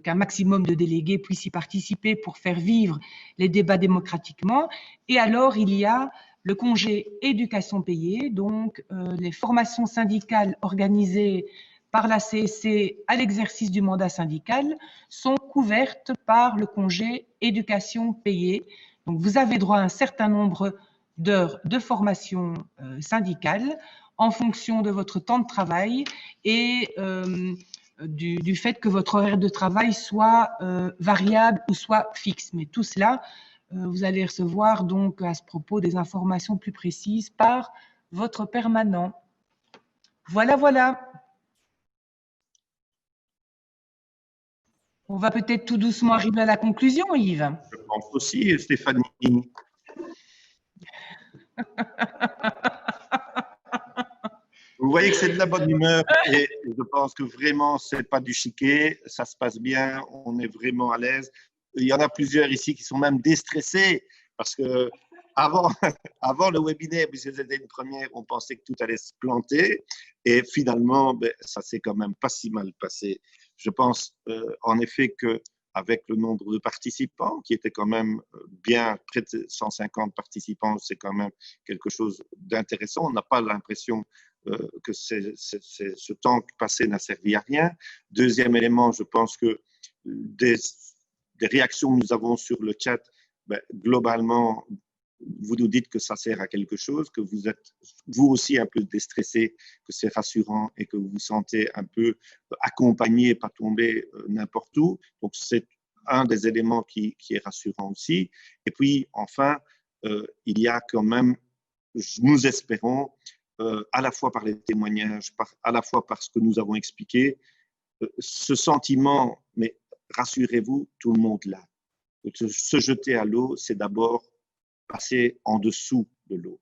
qu'un maximum de délégués puissent y participer pour faire vivre les débats démocratiquement. Et alors, il y a le congé éducation payée, donc les formations syndicales organisées par la CSC à l'exercice du mandat syndical sont couvertes par le congé éducation payée. Donc, vous avez droit à un certain nombre d'heures de formation syndicale en fonction de votre temps de travail et du fait que votre horaire de travail soit variable ou soit fixe. Mais tout cela, vous allez recevoir donc à ce propos des informations plus précises par votre permanent. Voilà, voilà. On va peut-être tout doucement arriver à la conclusion, Yves. Je pense aussi, Stéphanie. Vous voyez que c'est de la bonne humeur et je pense que vraiment, ce n'est pas du chiquet, ça se passe bien, on est vraiment à l'aise. Il y en a plusieurs ici qui sont même déstressés parce que avant le webinaire, puisque c'était une première, on pensait que tout allait se planter et finalement, ça s'est quand même pas si mal passé. Je pense en effet qu'avec le nombre de participants, qui était quand même bien près de 150 participants, c'est quand même quelque chose d'intéressant. On n'a pas l'impression que ce temps passé n'a servi à rien. Deuxième élément, je pense que des réactions que nous avons sur le chat, globalement, vous nous dites que ça sert à quelque chose, que vous êtes vous aussi un peu déstressé, que c'est rassurant et que vous vous sentez un peu accompagné, pas tomber n'importe où. Donc, c'est un des éléments qui est rassurant aussi. Et puis, enfin, il y a quand même, nous espérons, à la fois par les témoignages, à la fois par ce que nous avons expliqué, ce sentiment, mais rassurez-vous, tout le monde l'a. Se jeter à l'eau, c'est d'abord passer en dessous de l'eau.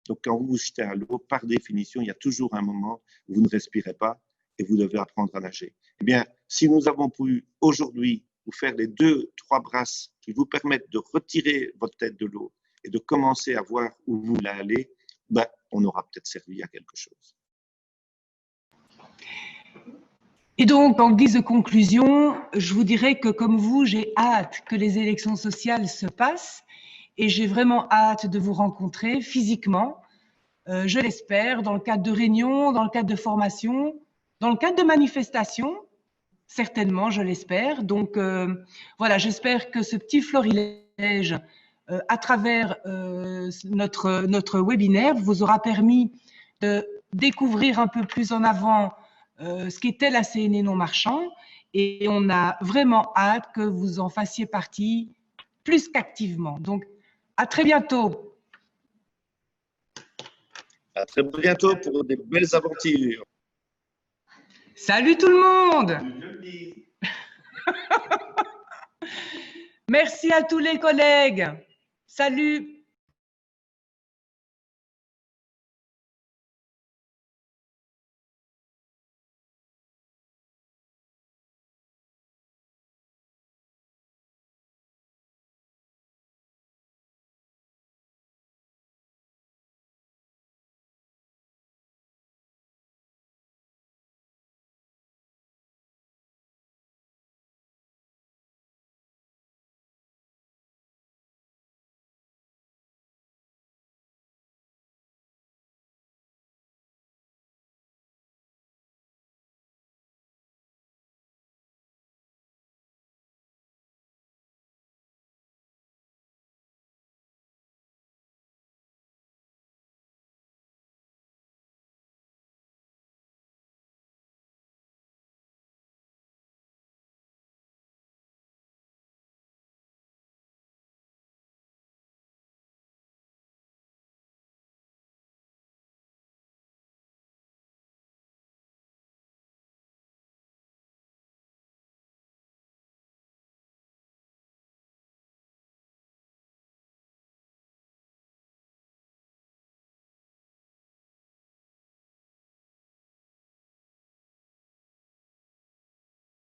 Donc, quand vous vous jetez à l'eau, par définition, il y a toujours un moment où vous ne respirez pas et vous devez apprendre à nager. Eh bien, si nous avons pu aujourd'hui vous faire les 2-3 brasses qui vous permettent de retirer votre tête de l'eau et de commencer à voir où vous voulez aller, on aura peut-être servi à quelque chose. Et donc, en guise de conclusion, je vous dirais que comme vous, j'ai hâte que les élections sociales se passent et j'ai vraiment hâte de vous rencontrer physiquement, je l'espère, dans le cadre de réunions, dans le cadre de formations, dans le cadre de manifestations, certainement, je l'espère. Donc, voilà, j'espère que ce petit florilège à travers notre webinaire vous aura permis de découvrir un peu plus en avant ce qu'était la CNE non marchand et on a vraiment hâte que vous en fassiez partie plus qu'activement. Donc, à très bientôt. À très bientôt pour des belles aventures. Salut tout le monde. Merci à tous les collègues. Salut.